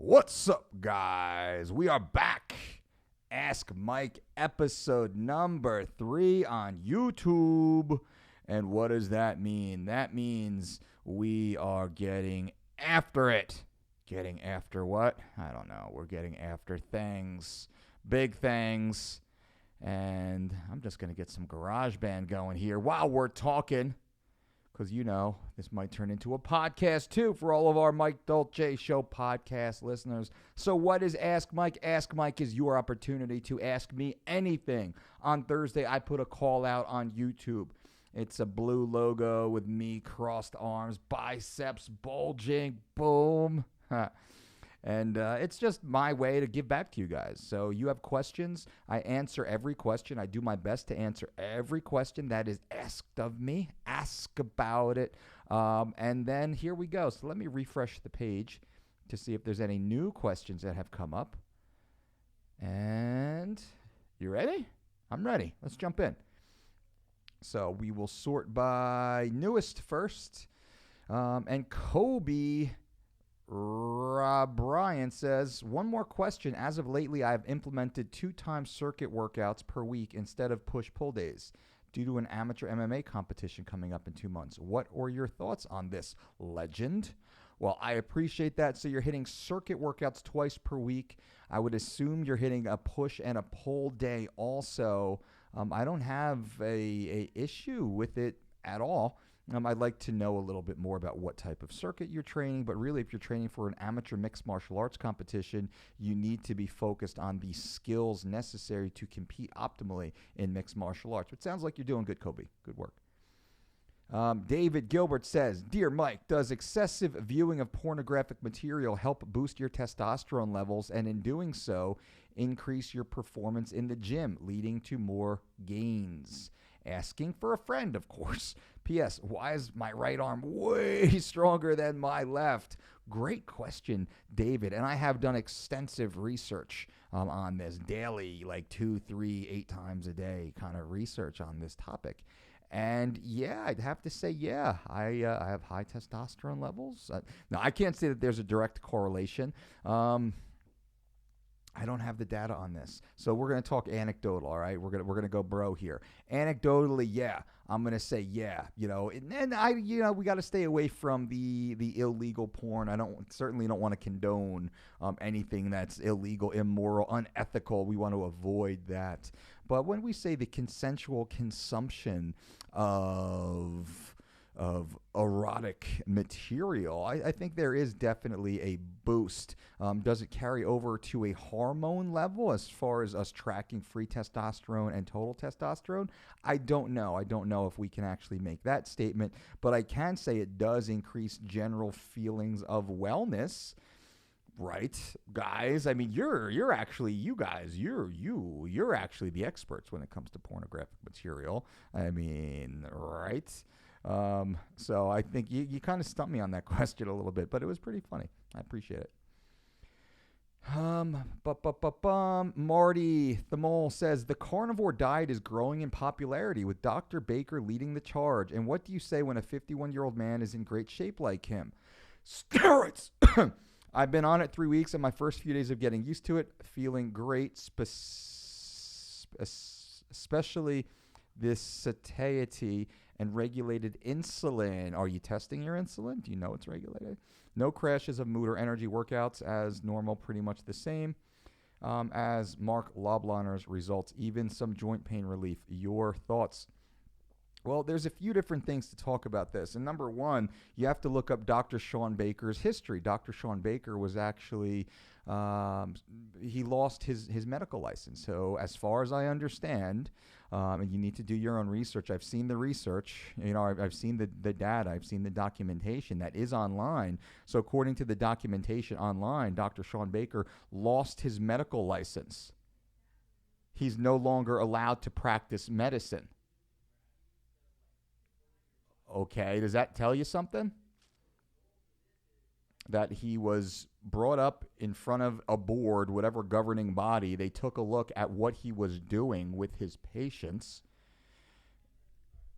What's up, guys? We are back. Ask Mike episode number 3 on YouTube. And what does that mean? That means we are getting after it. Getting after what? I don't know. We're getting after things. Big things. And I'm just going to get some GarageBand going here while we're talking. Because, you know, this might turn into a podcast, too, for all of our Mike Dolce Show podcast listeners. So what is Ask Mike? Ask Mike is your opportunity to ask me anything. On Thursday, I put a call out on YouTube. It's a blue logo with me, crossed arms, biceps bulging, boom. And it's just my way to give back to you guys. So you have questions. I answer every question. I do my best to answer every question that is asked of me. Ask about it. And then here we go. So let me refresh the page to see if there's any new questions that have come up. And you ready? I'm ready. Let's jump in. So we will sort by newest first. And Kobe Brian says, one more question. As of lately, I've implemented 2-time circuit workouts per week instead of push-pull days due to an amateur MMA competition coming up in 2 months. What are your thoughts on this, legend? Well, I appreciate that. So you're hitting circuit workouts twice per week. I would assume you're hitting a push and a pull day also. I don't have a issue with it at all. I'd like to know a little bit more about what type of circuit you're training, but really if you're training for an amateur mixed martial arts competition, you need to be focused on the skills necessary to compete optimally in mixed martial arts. It sounds like you're doing good, Kobe. Good work. David Gilbert says, Dear Mike, does excessive viewing of pornographic material help boost your testosterone levels and in doing so, increase your performance in the gym, leading to more gains? Asking for a friend, of course. P.S. Why is my right arm way stronger than my left? Great question, David. And I have done extensive research on this daily, like 2, 3, 8 times a day kind of research on this topic. And yeah, I'd have to say, yeah, I have high testosterone levels. Now, I can't say that there's a direct correlation. I don't have the data on this. So we're going to talk anecdotal, all right? We're going to go bro here. Anecdotally, yeah. I'm going to say yeah, you know. And we got to stay away from the illegal porn. I certainly don't want to condone anything that's illegal, immoral, unethical. We want to avoid that. But when we say the consensual consumption of erotic material, I think there is definitely a boost. Does it carry over to a hormone level as far as us tracking free testosterone and total testosterone? I don't know. I don't know if we can actually make that statement, but I can say it does increase general feelings of wellness. Right, guys. I mean, you're actually the experts when it comes to pornographic material. I mean, right? So I think you kind of stumped me on that question a little bit, but it was pretty funny. I appreciate it. Marty the Mole says, the carnivore diet is growing in popularity with Dr. Baker leading the charge. And what do you say when a 51-year-old man is in great shape like him? Steroids! I've been on it 3 weeks, and my first few days of getting used to it, feeling great, especially this satiety and regulated insulin. Are you testing your insulin? Do you know it's regulated? No crashes of mood or energy, workouts as normal, pretty much the same as Mark Loblaner's results, even some joint pain relief. Your thoughts? Well, there's a few different things to talk about this. And number one, you have to look up Dr. Sean Baker's history. Dr. Sean Baker was actually, he lost his medical license. So as far as I understand, and you need to do your own research. I've seen the research, I've seen the data, I've seen the documentation that is online. So according to the documentation online, Dr. Sean Baker lost his medical license. He's no longer allowed to practice medicine. Okay, does that tell you something? That he was brought up in front of a board, whatever governing body. They took a look at what he was doing with his patients,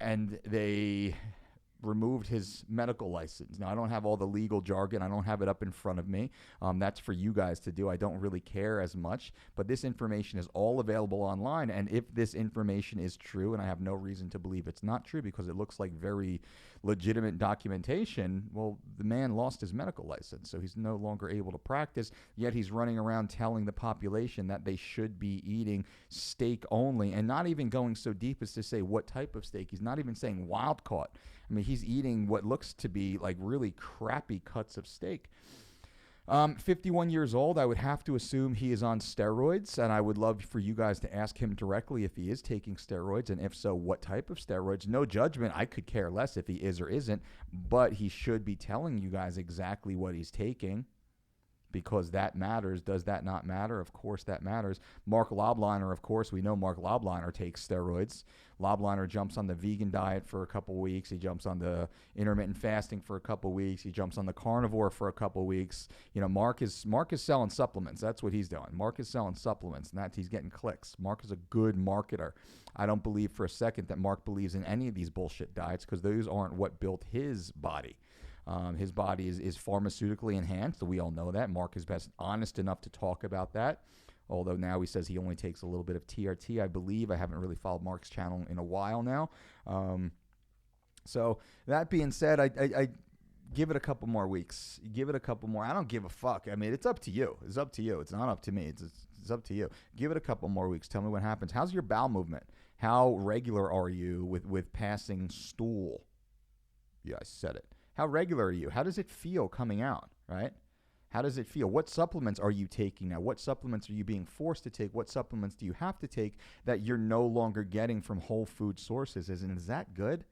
and they removed his medical license. Now, I don't have all the legal jargon. I don't have it up in front of me. That's for you guys to do. I don't really care as much, but this information is all available online. And if this information is true, and I have no reason to believe it's not true because it looks like very legitimate documentation, well, the man lost his medical license, so he's no longer able to practice, yet he's running around telling the population that they should be eating steak only, and not even going so deep as to say what type of steak. He's not even saying wild caught. I mean, he's eating what looks to be like really crappy cuts of steak. 51 years old, I would have to assume he is on steroids, and I would love for you guys to ask him directly if he is taking steroids, and if so, what type of steroids. No judgment. I could care less if he is or isn't, but he should be telling you guys exactly what he's taking, because that matters. Does that not matter? Of course that matters. Mark Lobliner, of course, we know Mark Lobliner takes steroids. Lobliner jumps on the vegan diet for a couple weeks. He jumps on the intermittent fasting for a couple weeks. He jumps on the carnivore for a couple weeks. You know, Mark is selling supplements. That's what he's doing. Mark is selling supplements, and he's getting clicks. Mark is a good marketer. I don't believe for a second that Mark believes in any of these bullshit diets, because those aren't what built his body. His body is pharmaceutically enhanced. We all know that. Mark is best honest enough to talk about that. Although now he says he only takes a little bit of TRT, I believe. I haven't really followed Mark's channel in a while now. So that being said, I give it a couple more weeks. Give it a couple more. I don't give a fuck. I mean, it's up to you. It's up to you. It's not up to me. It's up to you. Give it a couple more weeks. Tell me what happens. How's your bowel movement? How regular are you with passing stool? Yeah, I said it. How regular are you? How does it feel coming out, right? How does it feel? What supplements are you taking now? What supplements are you being forced to take? What supplements do you have to take that you're no longer getting from whole food sources? Is that good?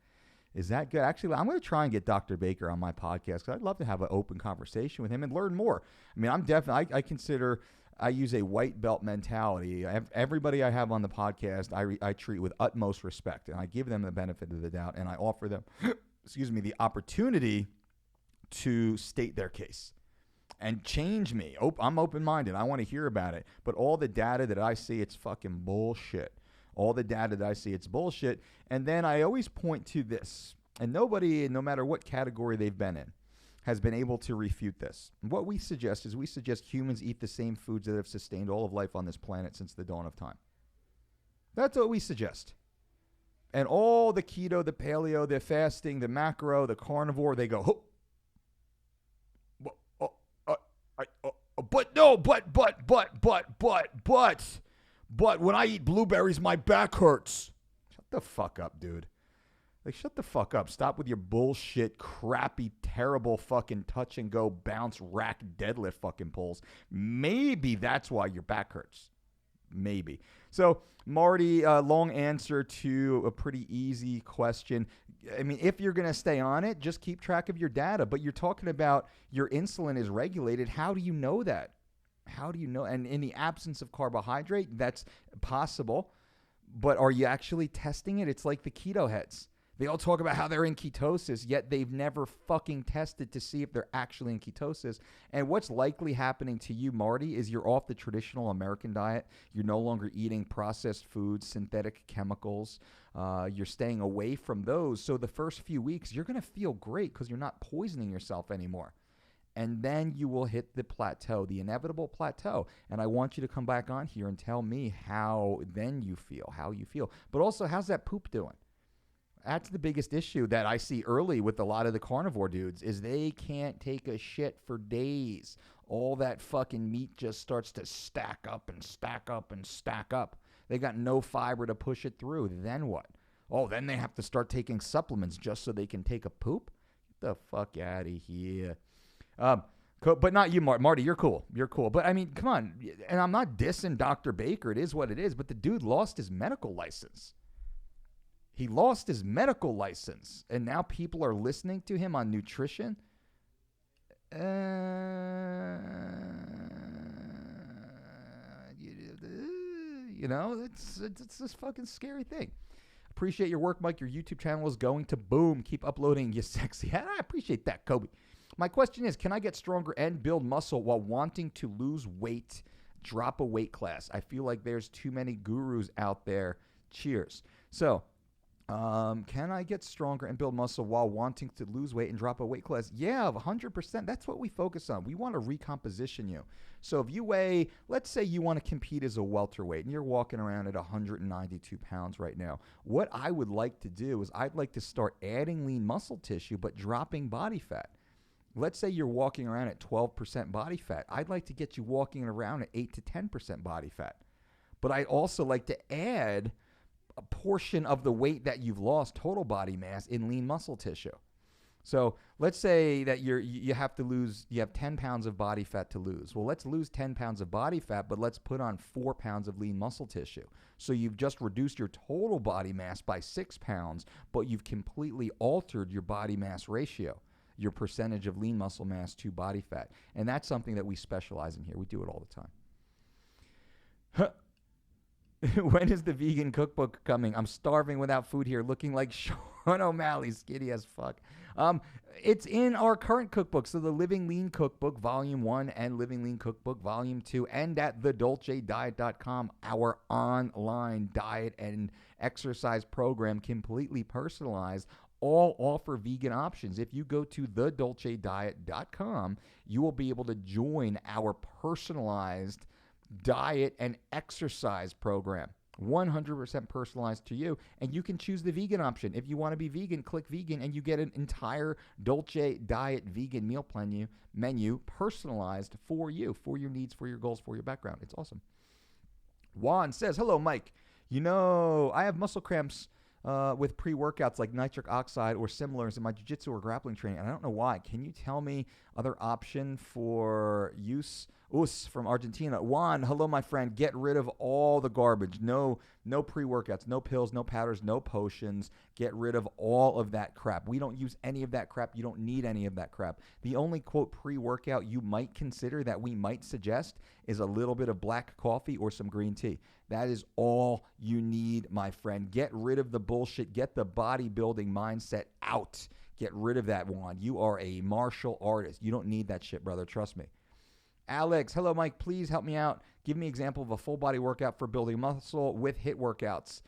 Is that good? Actually, I'm going to try and get Dr. Baker on my podcast, because I'd love to have an open conversation with him and learn more. I mean, I use a white belt mentality. Everybody I have on the podcast, I treat with utmost respect, and I give them the benefit of the doubt, and I offer them the opportunity to state their case and change me. I'm open-minded. I want to hear about it. But all the data that I see, it's fucking bullshit. All the data that I see, it's bullshit. And then I always point to this. And nobody, no matter what category they've been in, has been able to refute this. And what we suggest humans eat the same foods that have sustained all of life on this planet since the dawn of time. That's what we suggest. And all the keto, the paleo, the fasting, the macro, the carnivore, they go, but when I eat blueberries, my back hurts. Shut the fuck up, dude. Like, shut the fuck up. Stop with your bullshit, crappy, terrible fucking touch and go, bounce, rack, deadlift fucking pulls. Maybe that's why your back hurts. Maybe. So, Marty, long answer to a pretty easy question. I mean, if you're going to stay on it, just keep track of your data. But you're talking about your insulin is regulated. How do you know that? How do you know? And in the absence of carbohydrate, that's possible. But are you actually testing it? It's like the keto heads. They all talk about how they're in ketosis, yet they've never fucking tested to see if they're actually in ketosis. And what's likely happening to you, Marty, is you're off the traditional American diet. You're no longer eating processed foods, synthetic chemicals. You're staying away from those. So the first few weeks, you're going to feel great because you're not poisoning yourself anymore. And then you will hit the plateau, the inevitable plateau. And I want you to come back on here and tell me how then you feel, how you feel. But also, how's that poop doing? That's the biggest issue that I see early with a lot of the carnivore dudes is they can't take a shit for days. All that fucking meat just starts to stack up and stack up and stack up. They got no fiber to push it through. Then what? Oh, then they have to start taking supplements just so they can take a poop? Get the fuck out of here. But not you, Marty. You're cool. You're cool. But, I mean, come on. And I'm not dissing Dr. Baker. It is what it is. But the dude lost his medical license. He lost his medical license, and now people are listening to him on nutrition. You know, it's this fucking scary thing. Appreciate your work, Mike. Your YouTube channel is going to boom. Keep uploading, you sexy. I appreciate that, Kobe. My question is, can I get stronger and build muscle while wanting to lose weight, drop a weight class? I feel like there's too many gurus out there. Cheers. So, Can I get stronger and build muscle while wanting to lose weight and drop a weight class? Yeah, 100%. That's what we focus on. We want to recomposition you. So if you weigh, let's say you want to compete as a welterweight and you're walking around at 192 pounds right now. What I would like to do is I'd like to start adding lean muscle tissue but dropping body fat. Let's say you're walking around at 12% body fat. I'd like to get you walking around at 8 to 10% body fat. But I'd also like to add a portion of the weight that you've lost, total body mass, in lean muscle tissue. So let's say that you have 10 pounds of body fat to lose. Well, let's lose 10 pounds of body fat, but let's put on 4 pounds of lean muscle tissue. So you've just reduced your total body mass by 6 pounds, but you've completely altered your body mass ratio, your percentage of lean muscle mass to body fat. And that's something that we specialize in here. We do it all the time. When is the vegan cookbook coming? I'm starving without food here, looking like Sean O'Malley, skinny as fuck. It's in our current cookbook. So the Living Lean Cookbook, Volume 1, and Living Lean Cookbook, Volume 2, and at thedolcediet.com, our online diet and exercise program, completely personalized, all offer vegan options. If you go to thedolcediet.com, you will be able to join our personalized diet and exercise program, 100% personalized to you, and you can choose the vegan option. If you want to be vegan, click vegan, and you get an entire Dolce Diet vegan meal menu personalized for you, for your needs, for your goals, for your background. It's awesome. Juan says, hello, Mike. You know, I have muscle cramps with pre-workouts like nitric oxide or similars in my jiu-jitsu or grappling training, and I don't know why. Can you tell me other option for use? From Argentina. Juan, hello, my friend. Get rid of all the garbage. No pre-workouts, no pills, no powders, no potions. Get rid of all of that crap. We don't use any of that crap. You don't need any of that crap. The only, quote, pre-workout you might consider that we might suggest is a little bit of black coffee or some green tea. That is all you need, my friend. Get rid of the bullshit. Get the bodybuilding mindset out. Get rid of that, Juan. You are a martial artist. You don't need that shit, brother. Trust me. Alex, hello, Mike. Please help me out. Give me an example of a full body workout for building muscle with HIIT workouts.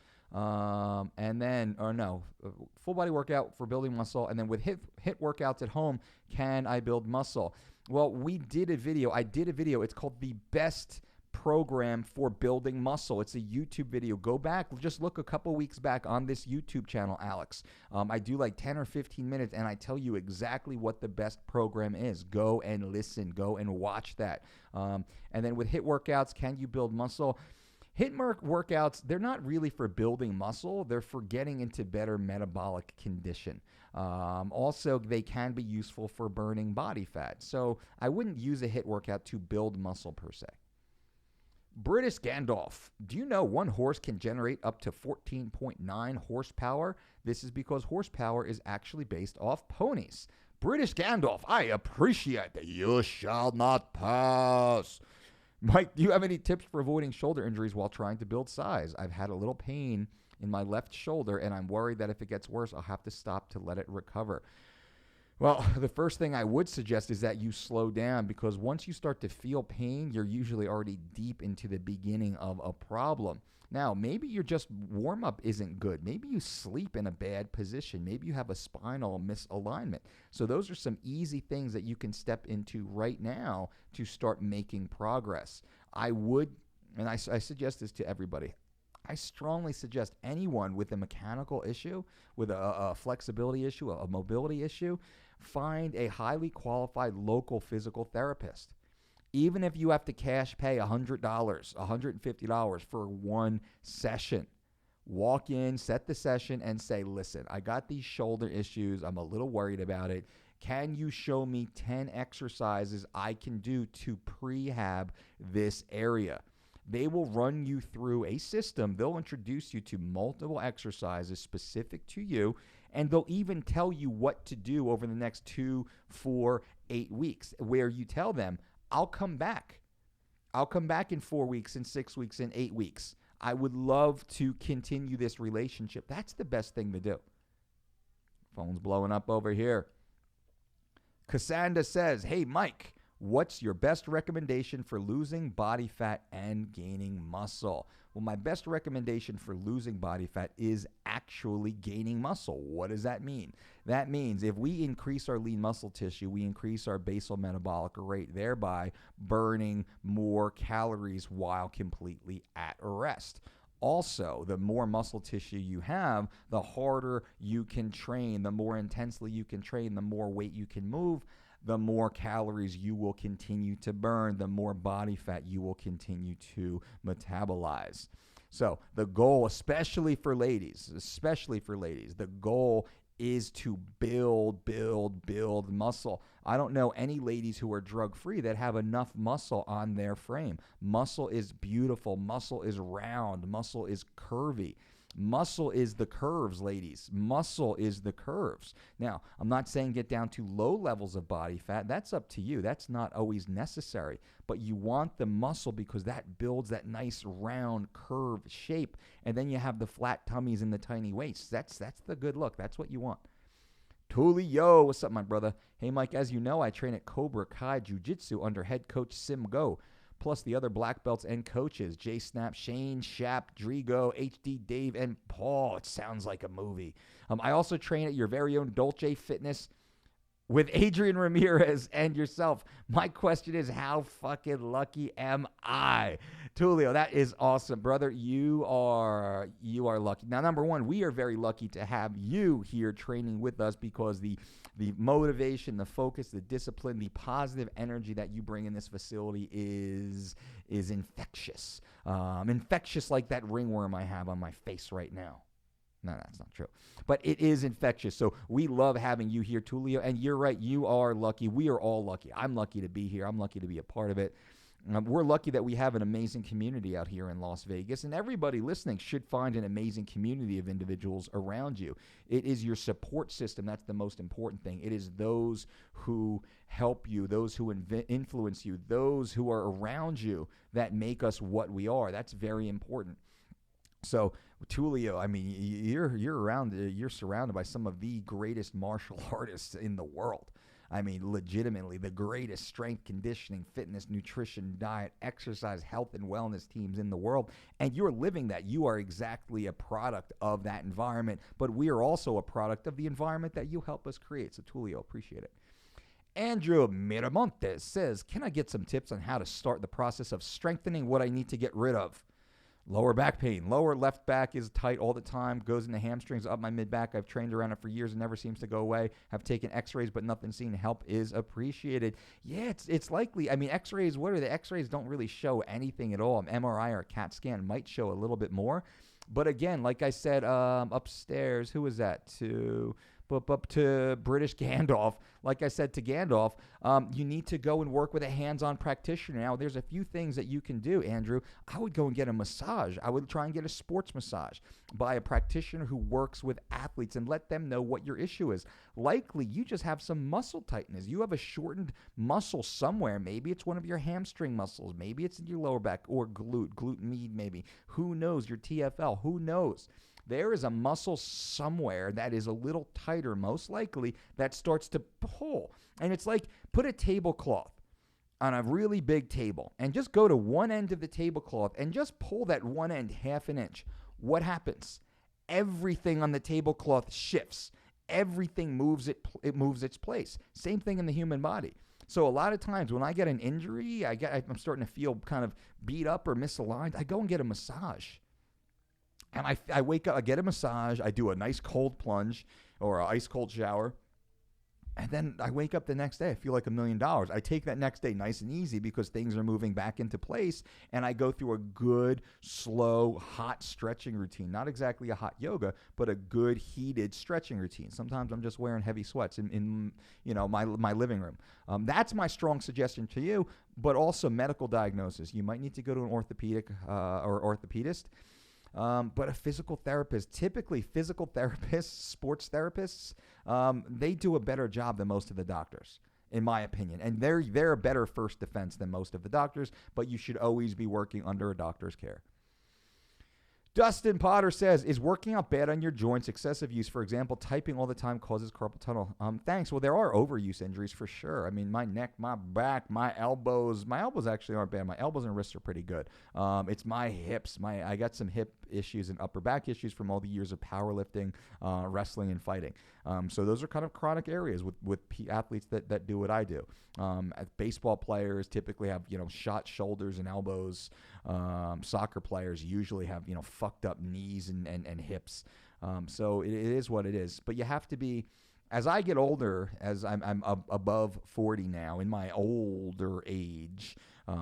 Full body workout for building muscle. And then with HIIT workouts at home, can I build muscle? Well, I did a video. It's called The Best Program for Building Muscle. It's a YouTube video. Go back, just look a couple weeks back on this YouTube channel, Alex. I do like 10 or 15 minutes and I tell you exactly what the best program is. Go and listen, go and watch that. And then with HIIT workouts, can you build muscle? HIIT workouts, they're not really for building muscle. They're for getting into better metabolic condition. Also, they can be useful for burning body fat. So I wouldn't use a HIIT workout to build muscle per se. British Gandalf, do you know one horse can generate up to 14.9 horsepower? This is because horsepower is actually based off ponies. British Gandalf, I appreciate that. You shall not pass. Mike, do you have any tips for avoiding shoulder injuries while trying to build size? I've had a little pain in my left shoulder, and I'm worried that if it gets worse, I'll have to stop to let it recover. Well, the first thing I would suggest is that you slow down, because once you start to feel pain, you're usually already deep into the beginning of a problem. Now, maybe your just warm-up isn't good. Maybe you sleep in a bad position. Maybe you have a spinal misalignment. So those are some easy things that you can step into right now to start making progress. I suggest this to everybody. I strongly suggest anyone with a mechanical issue, with a flexibility issue, a mobility issue, find a highly qualified local physical therapist. Even if you have to cash pay $100, $150 for one session, walk in, set the session, and say, listen, I got these shoulder issues. I'm a little worried about it. Can you show me 10 exercises I can do to prehab this area? They will run you through a system. They'll introduce you to multiple exercises specific to you, and they'll even tell you what to do over the next 2, 4, 8 weeks, where you tell them, I'll come back. I'll come back in 4 weeks, in 6 weeks, in 8 weeks. I would love to continue this relationship. That's the best thing to do. Phone's blowing up over here. Cassandra says, hey, Mike, What's your best recommendation for losing body fat and gaining muscle? Well, my best recommendation for losing body fat is actually gaining muscle. What does that mean? That means if we increase our lean muscle tissue, we increase our basal metabolic rate, thereby burning more calories while completely at rest. Also, the more muscle tissue you have, the harder you can train, the more intensely you can train, the more weight you can move, the more calories you will continue to burn, the more body fat you will continue to metabolize. So the goal, especially for ladies, the goal is to build muscle. I don't know any ladies who are drug-free that have enough muscle on their frame. Muscle is beautiful. Muscle is round. Muscle is curvy. Muscle is the curves, ladies. Muscle is the curves. Now, I'm not saying get down to low levels of body fat. That's up to you. That's not always necessary. But you want the muscle because that builds that nice round curved shape. And then you have the flat tummies and the tiny waists. That's the good look. That's what you want. Tulio, what's up, my brother? Hey, Mike, as you know, I train at Cobra Kai Jiu-Jitsu under head coach Sim Go, plus the other black belts and coaches, Jay Snap, Shane, Shap, Drigo, HD Dave, and Paul. It sounds like a movie. I also train at your very own Dolce Fitness with Adrian Ramirez and yourself. My question is, how fucking lucky am I? Tulio, that is awesome, brother. You are lucky. Now, number one, we are very lucky to have you here training with us because the motivation, the focus, the discipline, the positive energy that you bring in this facility is infectious. Infectious like that ringworm I have on my face right now. No, that's not true. But it is infectious. So we love having you here, Tulio. And you're right, you are lucky. We are all lucky. I'm lucky to be here. I'm lucky to be a part of it. We're lucky that we have an amazing community out here in Las Vegas. And everybody listening should find an amazing community of individuals around you. It is your support system. That's the most important thing. It is those who help you, those who influence you, those who are around you that make us what we are. That's very important. So, Tulio, I mean, you're surrounded by some of the greatest martial artists in the world. I mean, legitimately, the greatest strength, conditioning, fitness, nutrition, diet, exercise, health, and wellness teams in the world. And you're living that. You are exactly a product of that environment. But we are also a product of the environment that you help us create. So, Tulio, appreciate it. Andrew Miramontes says, can I get some tips on how to start the process of strengthening what I need to get rid of? Lower back pain. Lower left back is tight all the time. Goes in the hamstrings, up my mid-back. I've trained around it for years and never seems to go away. Have taken x-rays, but nothing seen. Help is appreciated. Yeah, it's likely. I mean, x-rays, what are the x-rays? Don't really show anything at all. An MRI or a CAT scan might show a little bit more. But again, like I said, upstairs, who was that? Up to British Gandalf. Like I said to Gandalf, you need to go and work with a hands-on practitioner. Now, there's a few things that you can do, Andrew. I would go and get a massage. I would try and get a sports massage by a practitioner who works with athletes and let them know what your issue is. Likely, you just have some muscle tightness. You have a shortened muscle somewhere. Maybe it's one of your hamstring muscles. Maybe it's in your lower back or glute med maybe. Who knows? Your TFL. Who knows? There is a muscle somewhere that is a little tighter, most likely, that starts to pull. And it's like, put a tablecloth on a really big table and just go to one end of the tablecloth and just pull that one end half an inch. What happens? Everything on the tablecloth shifts. Everything moves its place. Same thing in the human body. So a lot of times when I get an injury, I'm starting to feel kind of beat up or misaligned, I go and get a massage. And I wake up, I get a massage, I do a nice cold plunge or an ice cold shower, and then I wake up the next day, I feel like $1 million. I take that next day nice and easy because things are moving back into place, and I go through a good, slow, hot stretching routine. Not exactly a hot yoga, but a good, heated stretching routine. Sometimes I'm just wearing heavy sweats in my living room. That's my strong suggestion to you, but also medical diagnosis. You might need to go to an orthopedic or orthopedist. But a physical therapist, typically physical therapists, sports therapists, they do a better job than most of the doctors, in my opinion. And they're a better first defense than most of the doctors, but you should always be working under a doctor's care. Dustin Potter says, is working out bad on your joints? Excessive use, for example, typing all the time causes carpal tunnel. Thanks. Well, there are overuse injuries for sure. I mean, my neck, my back, my elbows actually aren't bad. My elbows and wrists are pretty good. It's my hips. I got some hip issues and upper back issues from all the years of powerlifting, wrestling, and fighting. So those are kind of chronic areas with athletes that do what I do. Baseball players typically have, shot shoulders and elbows. Soccer players usually have, fucked up knees and hips. So it is what it is. But you have to be, as I get older, as I'm above 40 now, in my older age,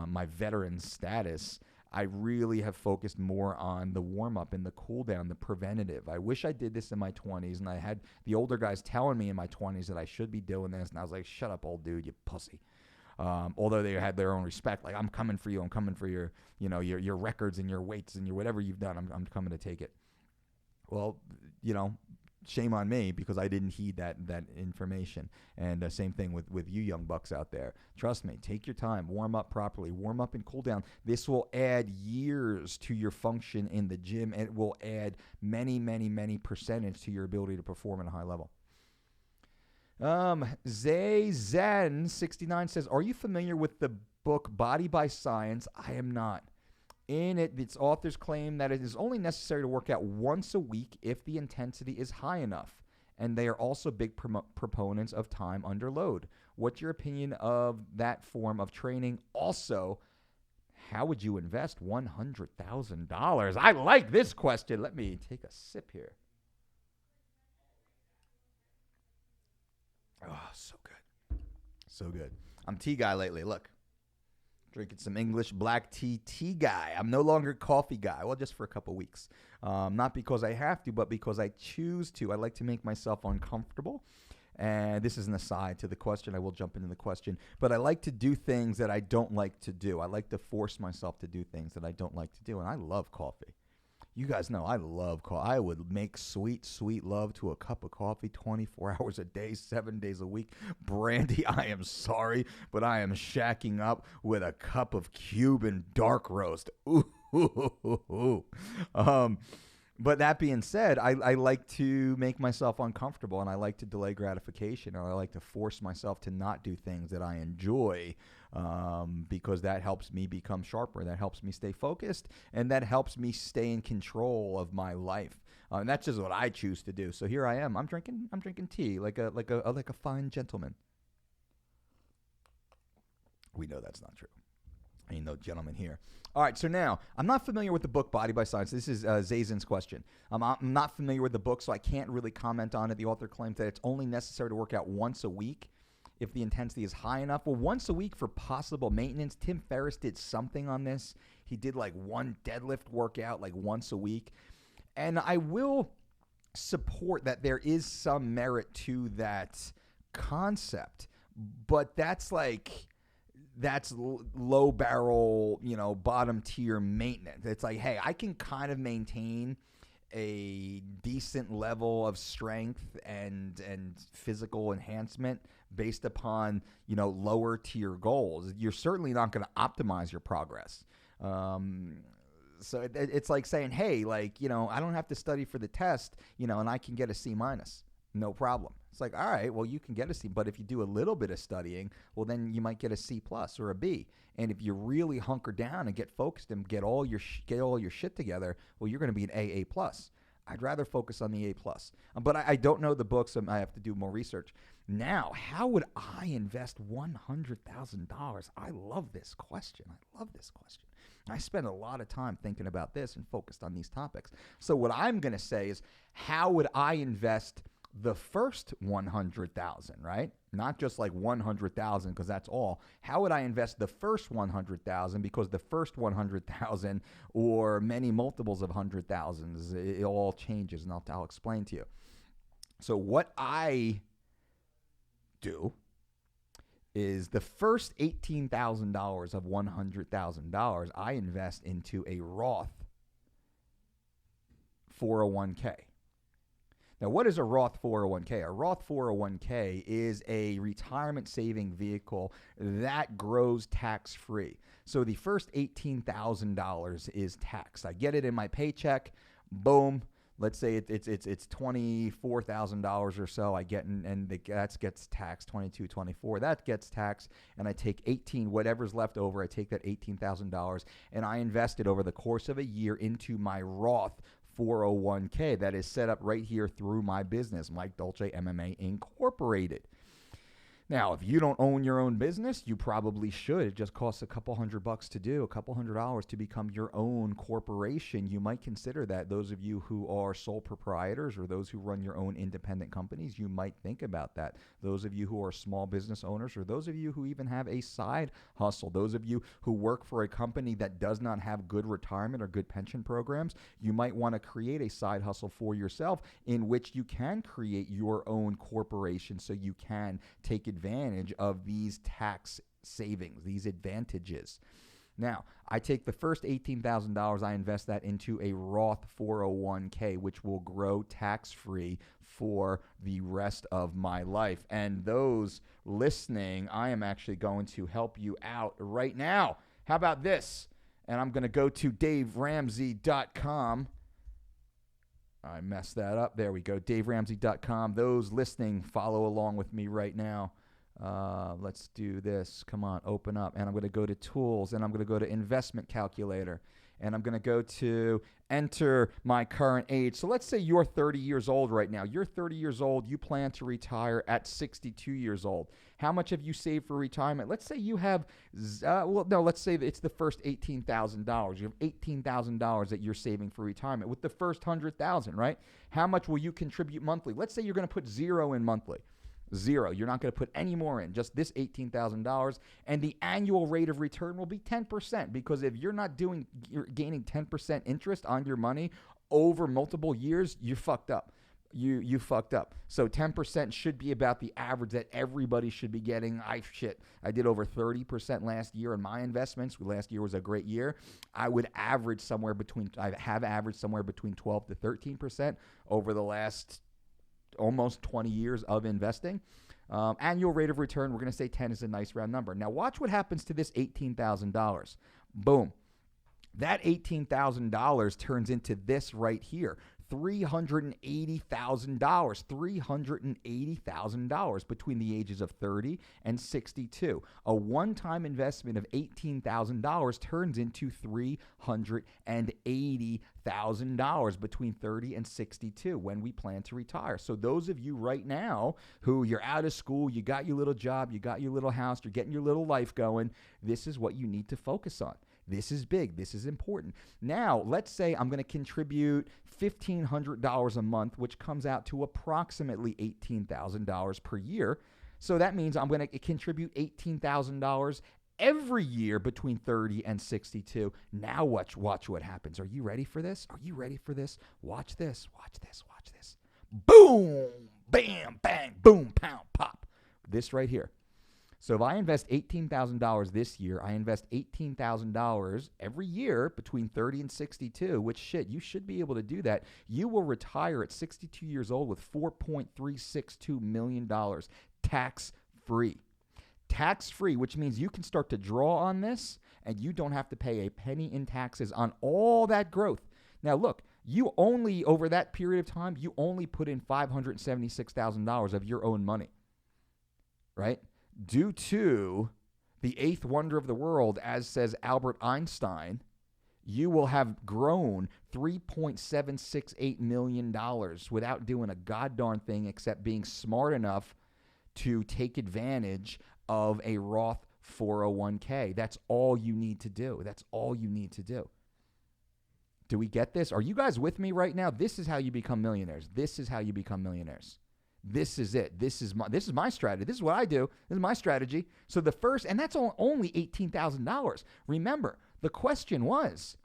my veteran status, I really have focused more on the warm-up and the cool-down, the preventative. I wish I did this in my 20s, and I had the older guys telling me in my 20s that I should be doing this, and I was like, shut up, old dude, you pussy. Although they had their own respect, like, I'm coming for you, I'm coming for your records and your weights and your whatever you've done, I'm coming to take it. Well, shame on me because I didn't heed that information. And same thing with you young bucks out there. Trust me, take your time, warm up properly, warm up and cool down. This will add years to your function in the gym, and it will add many, many, many percentage to your ability to perform at a high level. Zayzen69 says, are you familiar with the book Body by Science? I am not. In it, its authors claim that it is only necessary to work out once a week if the intensity is high enough. And they are also big proponents of time under load. What's your opinion of that form of training? Also, how would you invest $100,000? I like this question. Let me take a sip here. Oh, so good. So good. I'm tea guy lately. Look. Drinking some English black tea guy. I'm no longer coffee guy. Well, just for a couple weeks. Not because I have to, but because I choose to. I like to make myself uncomfortable. And this is an aside to the question. I will jump into the question. But I like to do things that I don't like to do. I like to force myself to do things that I don't like to do. And I love coffee. You guys know I love coffee. I would make sweet, sweet love to a cup of coffee 24 hours a day, 7 days a week. Brandy, I am sorry, but I am shacking up with a cup of Cuban dark roast. Ooh. But that being said, I like to make myself uncomfortable, and I like to delay gratification, and I like to force myself to not do things that I enjoy, because that helps me become sharper, that helps me stay focused, and that helps me stay in control of my life. And that's just what I choose to do. So here I am. I'm drinking tea like a fine gentleman. We know that's not true. Ain't no gentleman here. All right, so now, I'm not familiar with the book Body by Science. This is Zazen's question. I'm not familiar with the book, so I can't really comment on it. The author claims that it's only necessary to work out once a week if the intensity is high enough. Well, once a week for possible maintenance. Tim Ferriss did something on this. He did like one deadlift workout like once a week. And I will support that there is some merit to that concept, but that's low barrel, bottom tier maintenance. It's like, hey, I can kind of maintain a decent level of strength and physical enhancement based upon, lower tier goals. You're certainly not going to optimize your progress. So it's like saying, hey, I don't have to study for the test, and I can get a C-. No problem. It's like, all right, well, you can get a C, but if you do a little bit of studying, well, then you might get a C+ or a B. And if you really hunker down and get focused and get all your shit together, well, you're going to be an AA+. I'd rather focus on the A+. But I don't know the books, so I have to do more research. Now, how would I invest $100,000? I love this question. I spend a lot of time thinking about this and focused on these topics. So what I'm going to say is, how would I invest the first 100,000, right? Not just like 100,000 because that's all. How would I invest the first 100,000? Because the first 100,000 or many multiples of 100,000s, it all changes, and I'll explain to you. So what I do is the first $18,000 of $100,000 I invest into a Roth 401k. Now, what is a Roth 401k? A Roth 401k is a retirement saving vehicle that grows tax-free. So the first $18,000 is taxed. I get it in my paycheck. Boom. Let's say it's $24,000 or so I get, and that gets taxed, 22, 24. That gets taxed, and I take 18, whatever's left over, I take that $18,000, and I invest it over the course of a year into my Roth 401k that is set up right here through my business, Mike Dolce MMA Incorporated. Now, if you don't own your own business, you probably should. It just costs a couple $100 to do, a couple $100 to become your own corporation. You might consider that. Those of you who are sole proprietors or those who run your own independent companies, you might think about that. Those of you who are small business owners, or those of you who even have a side hustle, those of you who work for a company that does not have good retirement or good pension programs, you might want to create a side hustle for yourself in which you can create your own corporation so you can take advantage of these tax savings, these advantages. Now, I take the first $18,000, I invest that into a Roth 401k, which will grow tax-free for the rest of my life. And those listening, I am actually going to help you out right now. How about this? And I'm going to go to DaveRamsey.com. I messed that up. There we go, DaveRamsey.com. Those listening, follow along with me right now. Let's do this. Come on, open up. And I'm going to go to tools, and I'm going to go to investment calculator, and I'm going to go to enter my current age. So let's say you're 30 years old right now. You're 30 years old. You plan to retire at 62 years old. How much have you saved for retirement? Let's say you have, let's say that it's the first $18,000. You have $18,000 that you're saving for retirement with the first $100,000, right? How much will you contribute monthly? Let's say you're going to put $0 in monthly. $0. You're not going to put any more in, just this $18,000. And the annual rate of return will be 10%, because if you're gaining 10% interest on your money over multiple years, you fucked up. You fucked up. So 10% should be about the average that everybody should be getting. I did over 30% last year in my investments. Last year was a great year. I have averaged somewhere between 12 to 13% over the last almost 20 years of investing. Annual rate of return, we're going to say 10 is a nice round number. Now watch what happens to this $18,000. Boom. That $18,000 turns into this right here. $380,000 between the ages of 30 and 62. A one-time investment of $18,000 turns into $380,000 between 30 and 62 when we plan to retire. So those of you right now who you're out of school, you got your little job, you got your little house, you're getting your little life going, this is what you need to focus on. This is big. This is important. Now, let's say I'm going to contribute $1,500 a month, which comes out to approximately $18,000 per year. So that means I'm going to contribute $18,000 every year between 30 and 62. Now watch what happens. Are you ready for this? Are you ready for this? Watch this. Watch this. Watch this. Boom, bam, bang, boom, pound, pop. This right here. So if I invest $18,000 this year, I invest $18,000 every year between 30 and 62, which you should be able to do that. You will retire at 62 years old with $4.362 million tax-free. Tax-free, which means you can start to draw on this and you don't have to pay a penny in taxes on all that growth. Now look, you only, over that period of time, you only put in $576,000 of your own money, right? Due to the eighth wonder of the world, as says Albert Einstein, you will have grown $3.768 million without doing a goddarn thing except being smart enough to take advantage of a Roth 401k. That's all you need to do. That's all you need to do. Do we get this? Are you guys with me right now? This is how you become millionaires. This is how you become millionaires. This is it. This is my strategy. This is what I do. This is my strategy. So the first, and that's only $18,000. Remember, the question was,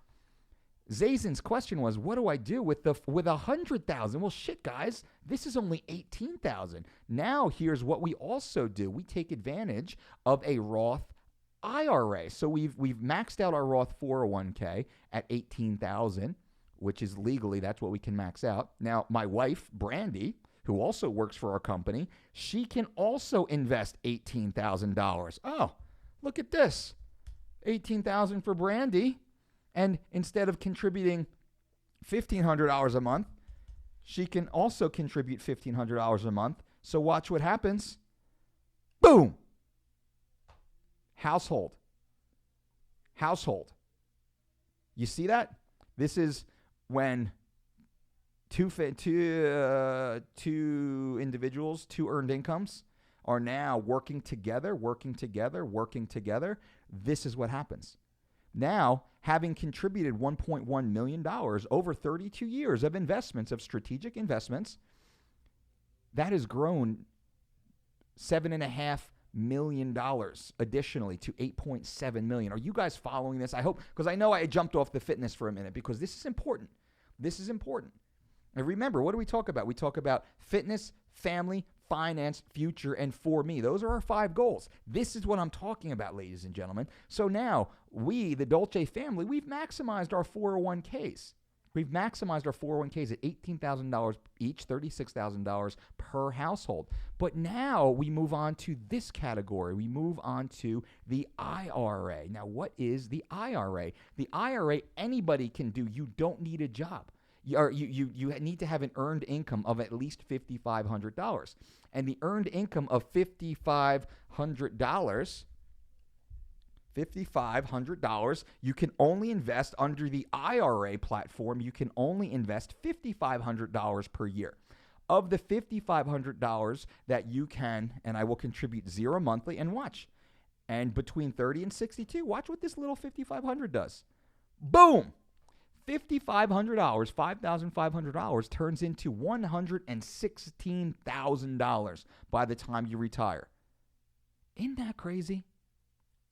Zazin's question was, what do I do with $100,000? Well, shit, guys, this is only $18,000. Now here's what we also do. We take advantage of a Roth IRA. So we've maxed out our Roth 401k at $18,000. which is legally, that's what we can max out. Now, my wife, Brandy, who also works for our company, she can also invest $18,000. Oh, look at this. $18,000 for Brandy. And instead of contributing $1,500 a month, she can also contribute $1,500 a month. So watch what happens. Boom. Household. You see that? This is when two individuals, two earned incomes, are now working together. This is what happens. Now, having contributed $1.1 million over 32 years of investments, of strategic investments, that has grown $7.5 million additionally to $8.7 million. Are you guys following this? I hope, because I know I jumped off the fitness for a minute because this is important. And remember, what do we talk about? We talk about fitness, family, finance, future, and for me. Those are our 5 goals. This is what I'm talking about, ladies and gentlemen. So now we, the Dolce family, we've maximized our 401ks. We've maximized our 401ks at $18,000 each, $36,000 per household. But now we move on to this category. We move on to the IRA. Now, what is the IRA? The IRA, anybody can do. You don't need a job. You need to have an earned income of at least $5,500. And the earned income of $5,500, you can only invest under the IRA platform. You can only invest $5,500 per year. Of the $5,500 that you can, and I will contribute $0 monthly, and watch. And between 30 and 62, watch what this little $5,500 does. Boom! $5,500, $5,500 turns into $116,000 by the time you retire. Isn't that crazy?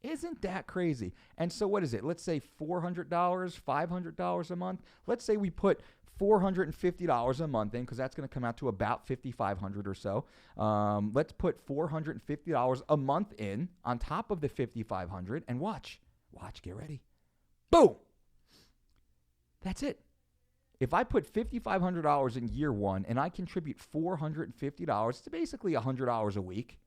Isn't that crazy? And so what is it? Let's say $400, $500 a month. Let's say we put $450 a month in, because that's going to come out to about $5,500 or so. Let's put $450 a month in on top of the $5,500, and watch, get ready. Boom! That's it. If I put $5,500 in year one and I contribute $450, it's basically $100 a week.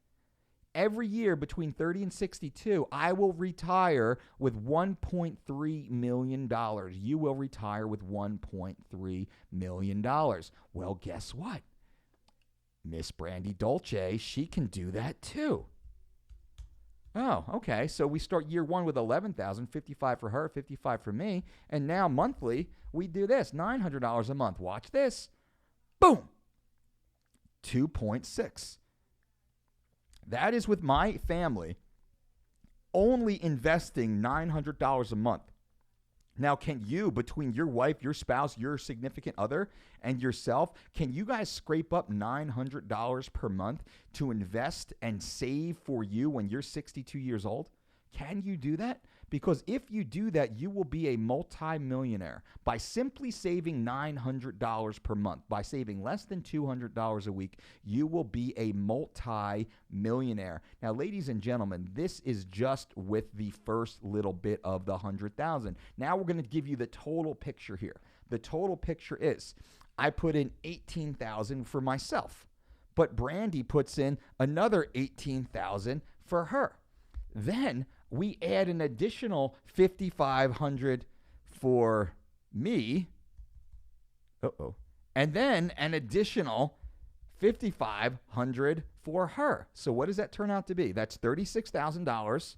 Every year between 30 and 62, I will retire with $1.3 million. You will retire with $1.3 million. Well, guess what? Miss Brandy Dolce, she can do that too. Oh, okay. So we start year one with $11,000, $55 for her, $55 for me. And now monthly, we do this, $900 a month. Watch this. Boom. 2.6. That is with my family only investing $900 a month. Now, can you, between your wife, your spouse, your significant other, and yourself, can you guys scrape up $900 per month to invest and save for you when you're 62 years old? Can you do that? Because if you do that, you will be a multi-millionaire by simply saving $900 per month. By saving less than $200 a week, you will be a multi-millionaire. Now, ladies and gentlemen, this is just with the first little bit of the 100,000. Now we're going to give you the total picture here. The total picture is, I put in $18,000 for myself, but Brandy puts in another $18,000 for her. Then we add an additional $5,500 for me. And then an additional $5,500 for her. So what does that turn out to be? That's $36,000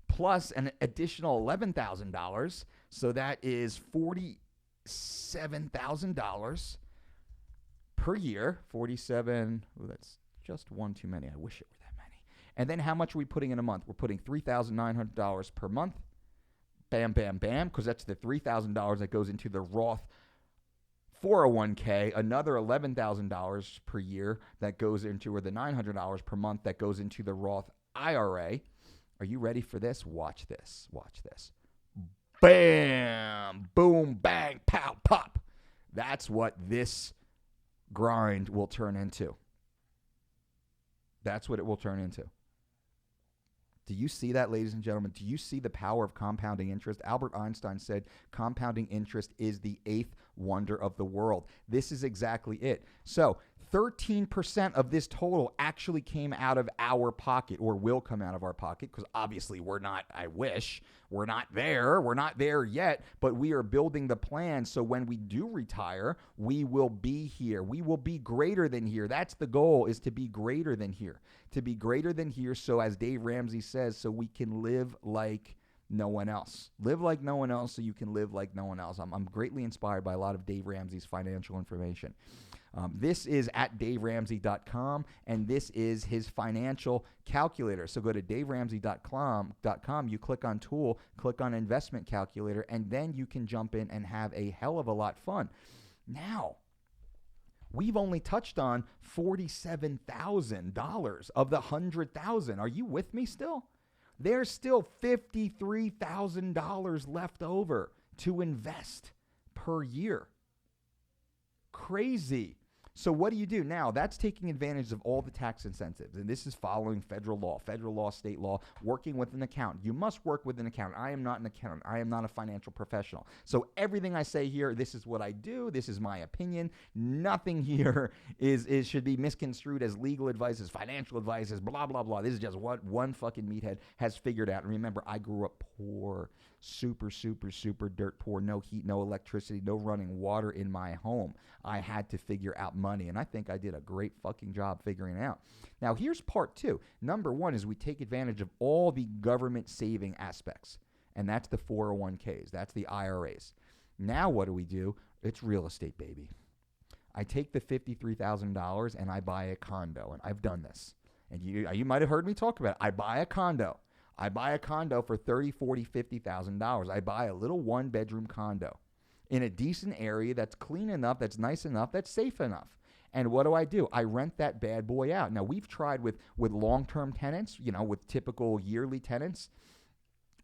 plus an additional $11,000. So that is $47,000 per year. 47. Oh, that's just one too many. I wish it were that many. And then how much are we putting in a month? We're putting $3,900 per month. Bam, bam, bam, because that's the $3,000 that goes into the Roth 401k, another $11,000 per year that goes into, or the $900 per month that goes into the Roth IRA. Are you ready for this? Watch this. Watch this. Bam, boom, bang, pow, pop. That's what this grind will turn into. That's what it will turn into. Do you see that, ladies and gentlemen? Do you see the power of compounding interest? Albert Einstein said compounding interest is the eighth wonder of the world. This is exactly it. So 13% of this total actually came out of our pocket, or will come out of our pocket, because obviously we're not, I wish, we're not there yet, but we are building the plan so when we do retire, we will be here. We will be greater than here. That's the goal, is to be greater than here. To be greater than here, so as Dave Ramsey says, so we can live like no one else. Live like no one else so you can live like no one else. I'm greatly inspired by a lot of Dave Ramsey's financial information. This is at DaveRamsey.com, and this is his financial calculator. So go to DaveRamsey.com, you click on tool, click on investment calculator, and then you can jump in and have a hell of a lot of fun. Now, we've only touched on $47,000 of the $100,000. Are you with me still? There's still $53,000 left over to invest per year. Crazy. So what do you do now? That's taking advantage of all the tax incentives. And this is following federal law, state law, working with an accountant. You must work with an accountant. I am not an accountant. I am not a financial professional. So everything I say here, this is what I do. This is my opinion. Nothing here should be misconstrued as legal advice, as financial advice, as blah, blah, blah. This is just what one fucking meathead has figured out. And remember, I grew up poor, super, super, super dirt poor, no heat, no electricity, no running water in my home. I had to figure out money, and I think I did a great fucking job figuring it out. Now, here's part two. Number one is we take advantage of all the government saving aspects, and that's the 401ks. That's the IRAs. Now what do? It's real estate, baby. I take the $53,000 and I buy a condo, and I've done this. And you might have heard me talk about it. I buy a condo. I buy a condo for $30,000, $40,000, $50,000. I buy a little one-bedroom condo in a decent area that's clean enough, that's nice enough, that's safe enough. And what do? I rent that bad boy out. Now, we've tried with long-term tenants, with typical yearly tenants.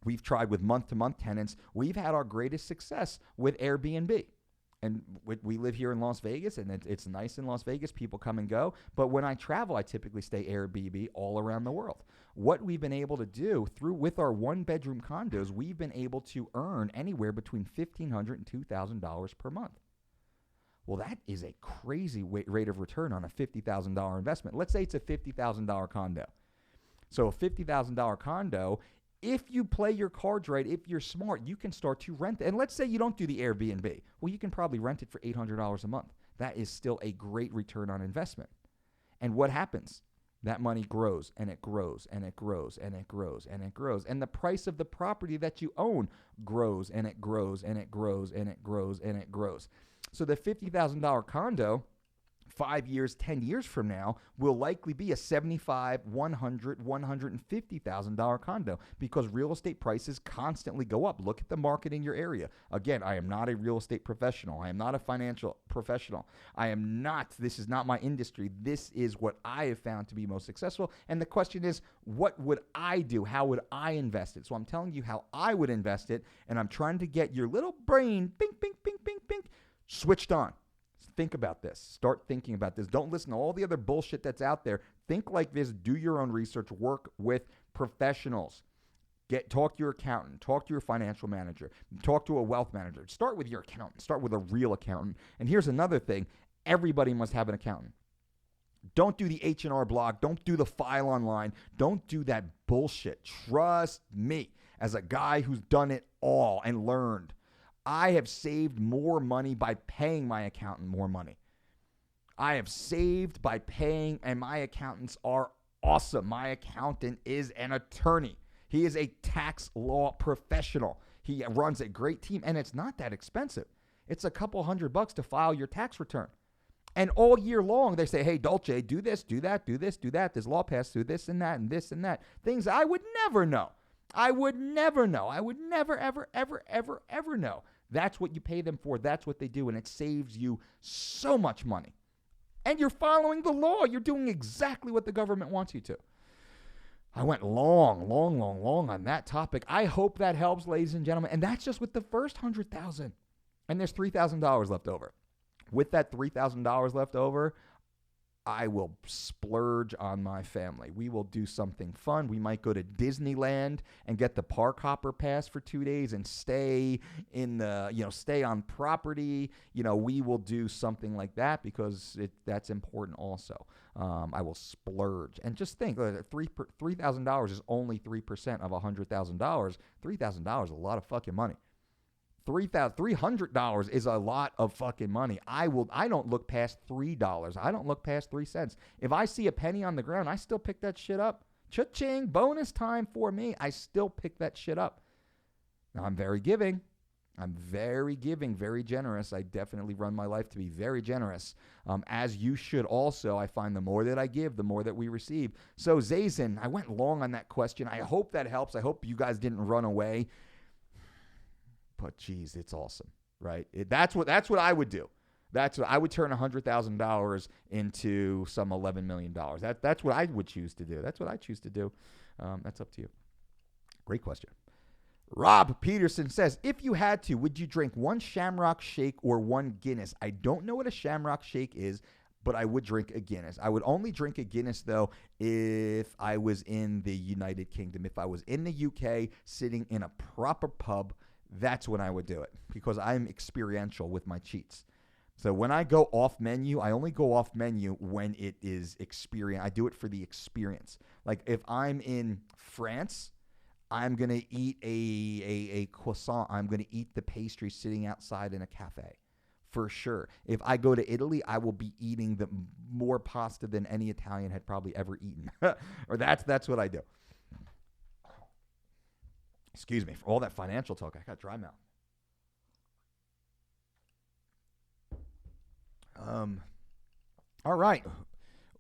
We've tried with month-to-month tenants. We've had our greatest success with Airbnb. And we live here in Las Vegas, and it's nice in Las Vegas. People come and go. But when I travel, I typically stay Airbnb all around the world. What we've been able to do with our one-bedroom condos, we've been able to earn anywhere between $1,500 and $2,000 per month. Well, that is a crazy rate of return on a $50,000 investment. Let's say it's a $50,000 condo. So a $50,000 condo, if you play your cards right, if you're smart, you can start to rent it. And let's say you don't do the Airbnb. Well, you can probably rent it for $800 a month. That is still a great return on investment. And what happens? That money grows, and it grows, and it grows, and it grows, and it grows. And the price of the property that you own grows, and it grows, and it grows, and it grows, and it grows. So the $50,000 condo, 5 years, 10 years from now, will likely be a $75,000, $100,000, $150,000 condo, because real estate prices constantly go up. Look at the market in your area. Again, I am not a real estate professional. I am not a financial professional. This is not my industry. This is what I have found to be most successful. And the question is, what would I do? How would I invest it? So I'm telling you how I would invest it, and I'm trying to get your little brain, bink, bink, bink, bink, bink, switched on. Think about this. Start thinking about this. Don't listen to all the other bullshit that's out there. Think like this. Do your own research. Work with professionals. Talk to your accountant. Talk to your financial manager. Talk to a wealth manager. Start with your accountant. Start with a real accountant. And here's another thing. Everybody must have an accountant. Don't do the H&R Block. Don't do the file online. Don't do that bullshit. Trust me, as a guy who's done it all and learned, I have saved more money by paying my accountant more money. I have saved by paying, and my accountants are awesome. My accountant is an attorney. He is a tax law professional. He runs a great team, and it's not that expensive. It's a couple $100 to file your tax return. And all year long, they say, hey, Dolce, do this, do that, do this, do that. This law passed through this and that and this and that. Things I would never know. I would never know. I would never, ever, ever, ever, ever know. That's what you pay them for. That's what they do, and it saves you so much money. And you're following the law. You're doing exactly what the government wants you to. I went long on that topic. I hope that helps, ladies and gentlemen. And that's just with the first $100,000. And there's $3,000 left over. With that $3,000 left over, I will splurge on my family. We will do something fun. We might go to Disneyland and get the park hopper pass for 2 days and stay stay on property. We will do something like that because that's important also. I will splurge. And just think, $3,000 is only 3% of $100,000. $3,000 is a lot of fucking money. $300 is a lot of fucking money. I don't look past $3. I don't look past 3 cents. If I see a penny on the ground, I still pick that shit up. Cha-ching, bonus time for me. I still pick that shit up. Now, I'm very giving. I'm very giving, very generous. I definitely run my life to be very generous, as you should also. I find the more that I give, the more that we receive. So, Zazen, I went long on that question. I hope that helps. I hope you guys didn't run away. But geez, it's awesome, right? That's what I would do. That's what I would turn $100,000 into some $11 million. That's what I would choose to do. That's what I choose to do. That's up to you. Great question. Rob Peterson says, if you had to, would you drink one Shamrock Shake or one Guinness? I don't know what a Shamrock Shake is, but I would drink a Guinness. I would only drink a Guinness, though, if I was in the United Kingdom. If I was in the UK, sitting in a proper pub, that's when I would do it, because I'm experiential with my cheats. So when I go off menu, I only go off menu when it is experience. I do it for the experience. Like if I'm in France, I'm going to eat a croissant. I'm going to eat the pastry sitting outside in a cafe, for sure. If I go to Italy, I will be eating the more pasta than any Italian had probably ever eaten. Or that's what I do. Excuse me, for all that financial talk, I got dry mouth. All right.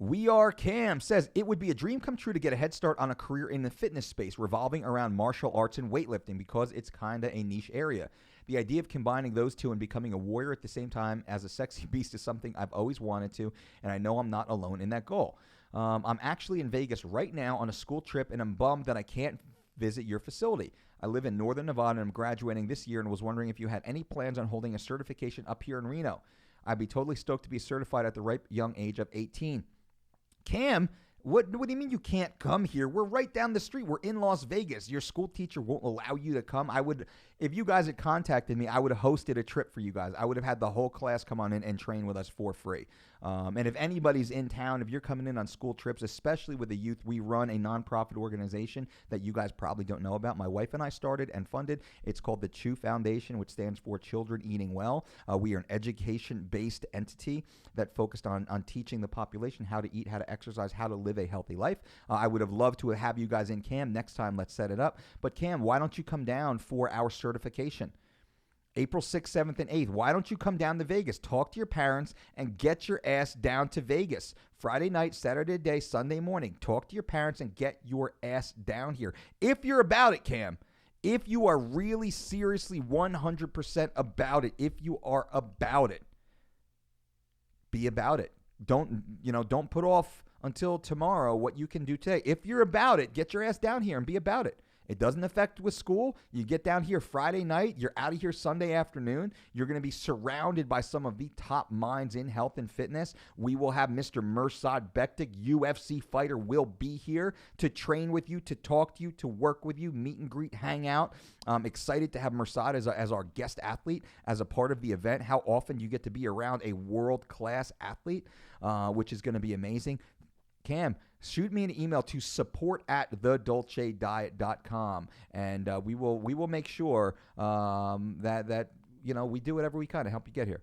We Are Cam says, it would be a dream come true to get a head start on a career in the fitness space revolving around martial arts and weightlifting because it's kind of a niche area. The idea of combining those two and becoming a warrior at the same time as a sexy beast is something I've always wanted to, and I know I'm not alone in that goal. I'm actually in Vegas right now on a school trip, and I'm bummed that I can't visit your facility. I live in Northern Nevada and I'm graduating this year and was wondering if you had any plans on holding a certification up here in Reno. I'd be totally stoked to be certified at the ripe young age of 18. Cam, what do you mean you can't come here? We're right down the street. We're in Las Vegas. Your school teacher won't allow you to come. If you guys had contacted me, I would have hosted a trip for you guys. I would have had the whole class come on in and train with us for free. And if anybody's in town, if you're coming in on school trips, especially with the youth, we run a nonprofit organization that you guys probably don't know about. My wife and I started and funded. It's called the Chew Foundation, which stands for Children Eating Well. We are an education-based entity that focused on teaching the population how to eat, how to exercise, how to live a healthy life. I would have loved to have you guys in, Cam. Next time, let's set it up. But Cam, why don't you come down for our certification? April 6th, 7th, and 8th. Why don't you come down to Vegas? Talk to your parents and get your ass down to Vegas. Friday night, Saturday day, Sunday morning. Talk to your parents and get your ass down here. If you're about it, Cam. If you are really seriously 100% about it. If you are about it. Be about it. Don't put off until tomorrow what you can do today. If you're about it, get your ass down here and be about it. It doesn't affect with school. You get down here Friday night. You're out of here Sunday afternoon. You're going to be surrounded by some of the top minds in health and fitness. We will have Mr. Mirsad Bektik, UFC fighter, will be here to train with you, to talk to you, to work with you, meet and greet, hang out. I'm excited to have Mirsad as our guest athlete, as a part of the event. How often you get to be around a world-class athlete, which is going to be amazing. Cam, shoot me an email to support@thedolcediet.com, and we will make sure that we do whatever we can to help you get here.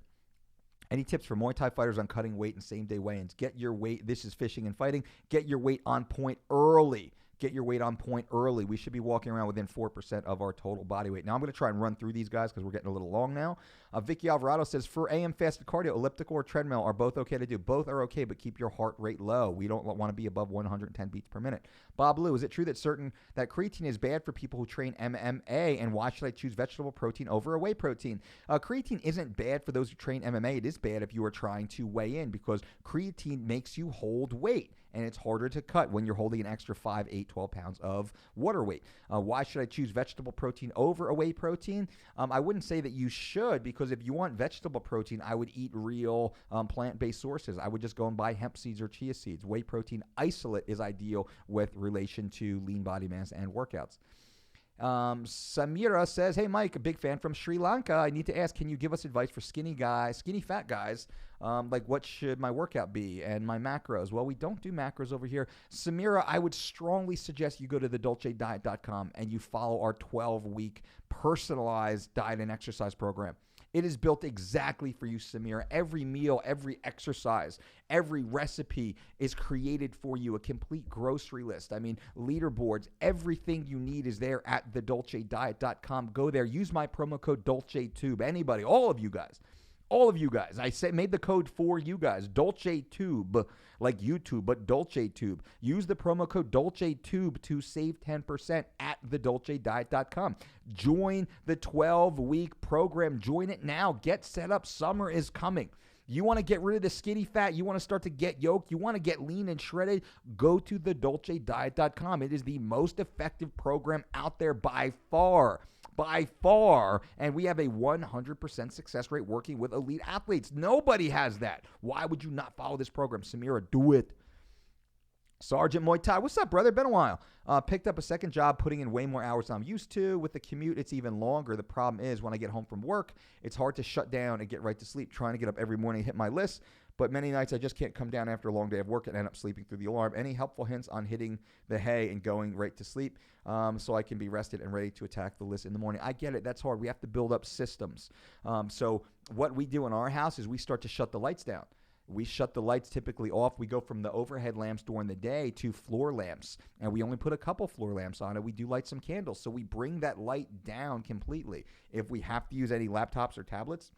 Any tips for Muay Thai fighters on cutting weight and same-day weigh-ins? Get your weight. This is fishing and fighting. Get your weight on point early. Get your weight on point early. We should be walking around within 4% of our total body weight. Now, I'm going to try and run through these guys because we're getting a little long now. Vicky Alvarado says, for AM fasted cardio, elliptical or treadmill are both okay to do. Both are okay, but keep your heart rate low. We don't want to be above 110 beats per minute. Bob Lou, is it true that creatine is bad for people who train MMA, and why should I choose vegetable protein over a whey protein? Creatine isn't bad for those who train MMA. It is bad if you are trying to weigh in because creatine makes you hold weight. and it's harder to cut when you're holding an extra 5, 8, 12 pounds of water weight. Why should I choose vegetable protein over a whey protein? I wouldn't say that you should, because if you want vegetable protein, I would eat real plant-based sources. I would just go and buy hemp seeds or chia seeds. Whey protein isolate is ideal with relation to lean body mass and workouts. Samira says, hey Mike, a big fan from Sri Lanka. I need to ask, can you give us advice for skinny fat guys? Like what should my workout be and my macros? Well, we don't do macros over here. Samira, I would strongly suggest you go to the dolcediet.com and you follow our 12-week personalized diet and exercise program. It is built exactly for you, Samira. Every meal, every exercise, every recipe is created for you. A complete grocery list. I mean, leaderboards, everything you need is there at thedolcediet.com. Go there. Use my promo code DolceTube. Anybody, all of you guys. I made the code for you guys. DolceTube, like YouTube, but DolceTube. Use the promo code DolceTube to save 10% at thedolcediet.com. Join the 12-week program. Join it now. Get set up. Summer is coming. You want to get rid of the skinny fat. You want to start to get yoked. You want to get lean and shredded. Go to thedolcediet.com. It is the most effective program out there by far. And we have a 100% success rate working with elite athletes. Nobody has that. Why would you not follow this program? Samira, do it. Sergeant Muay Thai, what's up, brother? Been a while. Picked up a second job, putting in way more hours than I'm used to. With the commute, it's even longer. The problem is when I get home from work, it's hard to shut down and get right to sleep. Trying to get up every morning and hit my list, but many nights I just can't come down after a long day of work and end up sleeping through the alarm. Any helpful hints on hitting the hay and going right to sleep so I can be rested and ready to attack the list in the morning? I get it. That's hard. We have to build up systems. So what we do in our house is we start to shut the lights down. We shut the lights typically off. We go from the overhead lamps during the day to floor lamps, and we only put a couple floor lamps on it. We do light some candles, so we bring that light down completely. If we have to use any laptops or tablets,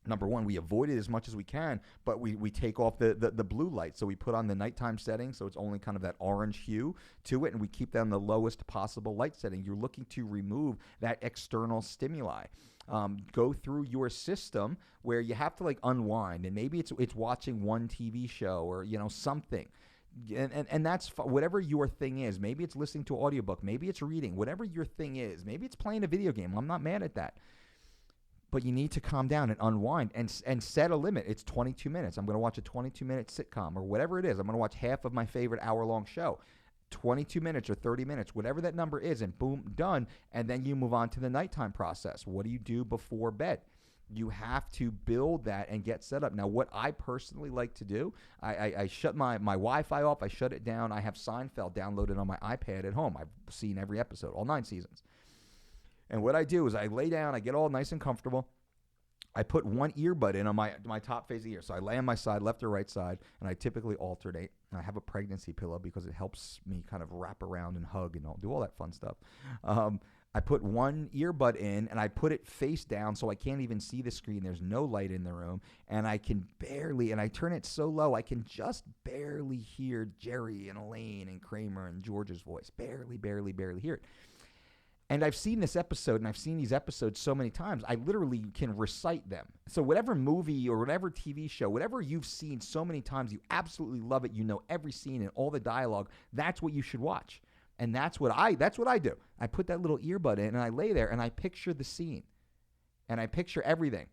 number one, we avoid it as much as we can, but we take off the blue light. So we put on the nighttime setting, so it's only kind of that orange hue to it, and we keep that on the lowest possible light setting. You're looking to remove that external stimuli. Go through your system where you have to like unwind, and maybe it's watching one TV show or something. And that's whatever your thing is. Maybe it's listening to an audiobook. Maybe it's reading. Whatever your thing is. Maybe it's playing a video game. I'm not mad at that. But you need to calm down and unwind and set a limit. It's 22 minutes. I'm going to watch a 22-minute sitcom or whatever it is. I'm going to watch half of my favorite hour-long show. 22 minutes or 30 minutes, whatever that number is, and boom, done. And then you move on to the nighttime process. What do you do before bed? You have to build that and get set up. Now, what I personally like to do, I shut my Wi-Fi off. I shut it down. I have Seinfeld downloaded on my iPad at home. I've seen every episode, all 9 seasons. And what I do is I lay down, I get all nice and comfortable. I put one earbud in on my top facing ear. So I lay on my side, left or right side, and I typically alternate. And I have a pregnancy pillow because it helps me kind of wrap around and hug and do all that fun stuff. I put one earbud in, and I put it face down so I can't even see the screen. There's no light in the room, and I can barely, and I turn it so low, I can just barely hear Jerry and Elaine and Kramer and George's voice. Barely hear it. And I've seen this episode, and I've seen these episodes so many times, I literally can recite them. So whatever movie or whatever TV show, whatever you've seen so many times, you absolutely love it, you know every scene and all the dialogue, that's what you should watch. And that's what I do. I put that little earbud in, and I lay there, and I picture the scene. And I picture everything.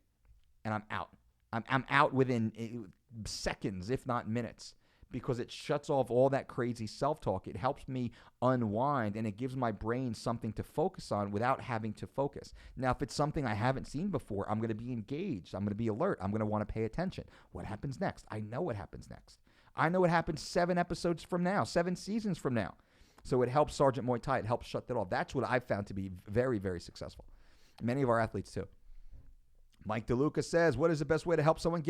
And I'm out. I'm out within seconds, if not minutes. Because it shuts off all that crazy self-talk. It helps me unwind, and it gives my brain something to focus on without having to focus. Now, if it's something I haven't seen before, I'm going to be engaged. I'm going to be alert. I'm going to want to pay attention. What happens next? I know what happens next. I know what happens 7 episodes from now, 7 seasons from now. So it helps Sergeant Muay Thai. It helps shut that off. That's what I've found to be very, very successful. Many of our athletes, too. Mike DeLuca says, what is the best way to help someone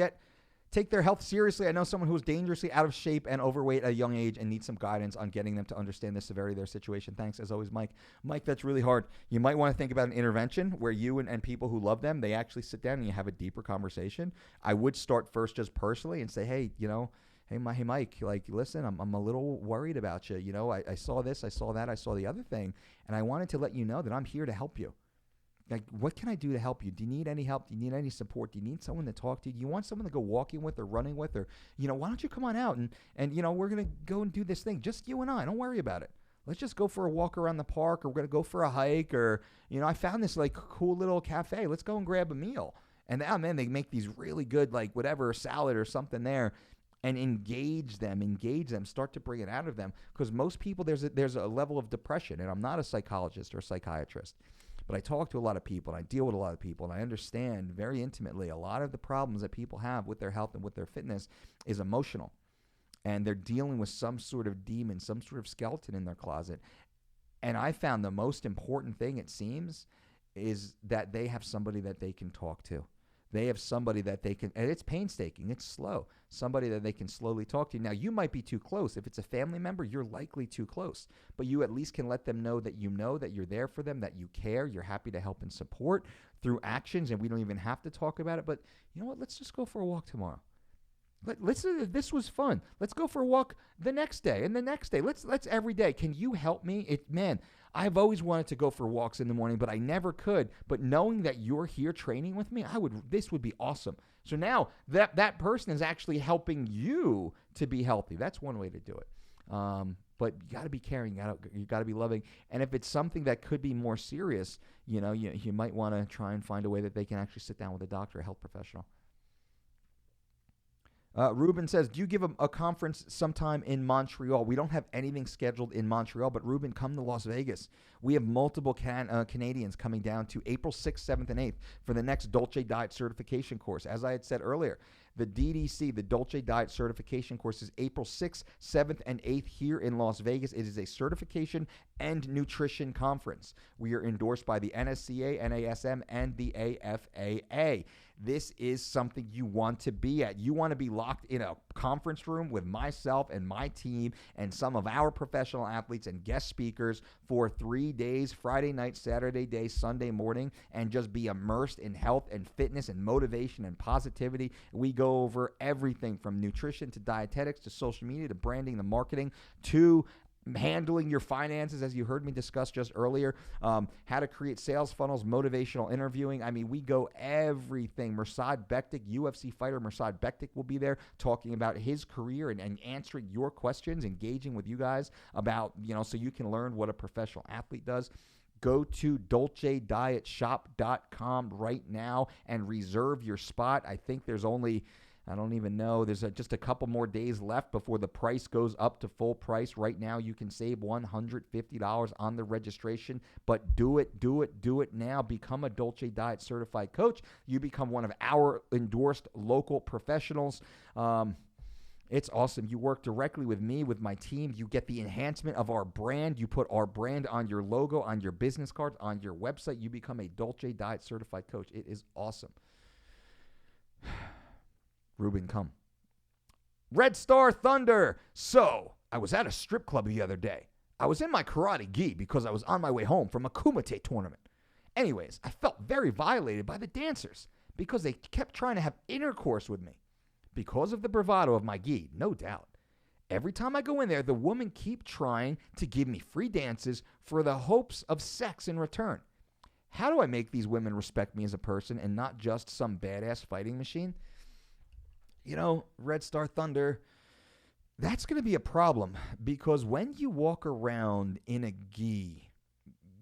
take their health seriously? I know someone who is dangerously out of shape and overweight at a young age and needs some guidance on getting them to understand the severity of their situation. Thanks, as always, Mike. Mike, that's really hard. You might want to think about an intervention where you and people who love them, they actually sit down and you have a deeper conversation. I would start first just personally and say, hey, hey, Mike, like, listen, I'm a little worried about you. I saw this, I saw that, I saw the other thing, and I wanted to let you know that I'm here to help you. Like, what can I do to help you? Do you need any help? Do you need any support? Do you need someone to talk to? Do you want someone to go walking with or running with? Or, why don't you come on out and we're going to go and do this thing. Just you and I. Don't worry about it. Let's just go for a walk around the park, or we're going to go for a hike, or, I found this like cool little cafe. Let's go and grab a meal. And now, man, they make these really good, like whatever, salad or something there, and engage them, start to bring it out of them. Because most people, there's a level of depression, and I'm not a psychologist or a psychiatrist. But I talk to a lot of people, and I deal with a lot of people, and I understand very intimately a lot of the problems that people have with their health and with their fitness is emotional. And they're dealing with some sort of demon, some sort of skeleton in their closet. And I found the most important thing, it seems, is that they have somebody that they can talk to. They have somebody that they can, and it's painstaking, it's slow, somebody that they can slowly talk to. Now, you might be too close. If it's a family member, you're likely too close. But you at least can let them know that you're there for them, that you care, you're happy to help and support through actions, and we don't even have to talk about it. But you know what? Let's just go for a walk tomorrow. This was fun. Let's go for a walk the next day and the next day. Let's every day. Can you help me? I've always wanted to go for walks in the morning, but I never could. But knowing that you're here training with me, this would be awesome. So now that person is actually helping you to be healthy. That's one way to do it. But you got to be caring. You got to be loving. And if it's something that could be more serious, you might want to try and find a way that they can actually sit down with a doctor, a health professional. Ruben says, do you give a conference sometime in Montreal? We don't have anything scheduled in Montreal, but Ruben, come to Las Vegas. We have multiple Canadians coming down to April 6th, 7th, and 8th for the next Dolce Diet certification course. As I had said earlier, the DDC, the Dolce Diet certification course, is April 6th, 7th, and 8th here in Las Vegas. It is a certification and nutrition conference. We are endorsed by the NSCA, NASM, and the AFAA. This is something you want to be at. You want to be locked in a conference room with myself and my team and some of our professional athletes and guest speakers for 3 days, Friday night, Saturday day, Sunday morning, and just be immersed in health and fitness and motivation and positivity. We go over everything from nutrition to dietetics to social media to branding to marketing to handling your finances, as you heard me discuss just earlier, how to create sales funnels, motivational interviewing. I mean, we go everything. Mirsad Bektik, UFC fighter Mirsad Bektik, will be there talking about his career and answering your questions, engaging with you guys about, so you can learn what a professional athlete does. Go to dolcedietshop.com right now and reserve your spot. I think there's only, I don't even know, there's just a couple more days left before the price goes up to full price. Right now, you can save $150 on the registration, but do it now. Become a Dolce Diet certified coach. You become one of our endorsed local professionals. It's awesome. You work directly with me, with my team. You get the enhancement of our brand. You put our brand on your logo, on your business cards, on your website. You become a Dolce Diet certified coach. It is awesome. Ruben, come. Red Star Thunder. So, I was at a strip club the other day. I was in my karate gi because I was on my way home from a kumite tournament. Anyways, I felt very violated by the dancers because they kept trying to have intercourse with me. Because of the bravado of my gi, no doubt. Every time I go in there, the women keep trying to give me free dances for the hopes of sex in return. How do I make these women respect me as a person and not just some badass fighting machine? Red Star Thunder, that's going to be a problem because when you walk around in a gi,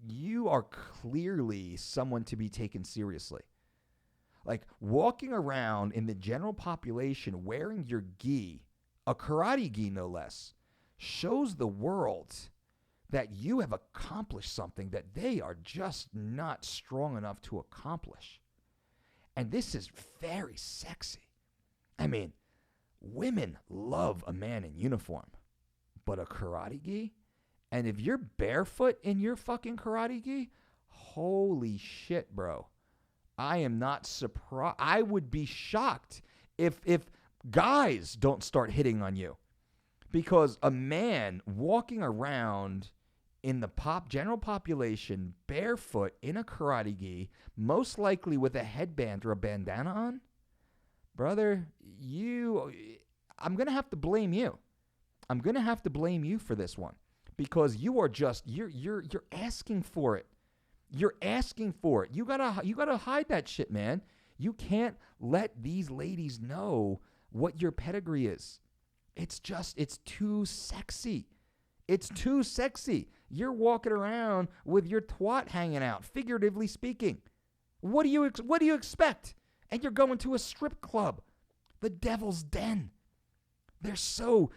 you are clearly someone to be taken seriously. Like walking around in the general population wearing your gi, a karate gi no less, shows the world that you have accomplished something that they are just not strong enough to accomplish. And this is very sexy. I mean, women love a man in uniform, but a karate gi? And if you're barefoot in your fucking karate gi, holy shit, bro. I am not surprised. I would be shocked if guys don't start hitting on you. Because a man walking around in the general population barefoot in a karate gi, most likely with a headband or a bandana on, brother, I'm going to have to blame you. I'm going to have to blame you for this one because you are just, you're asking for it. You're asking for it. You gotta hide that shit, man. You can't let these ladies know what your pedigree is. It's too sexy. It's too sexy. You're walking around with your twat hanging out, figuratively speaking. What do you expect? And you're going to a strip club, the devil's den. They're so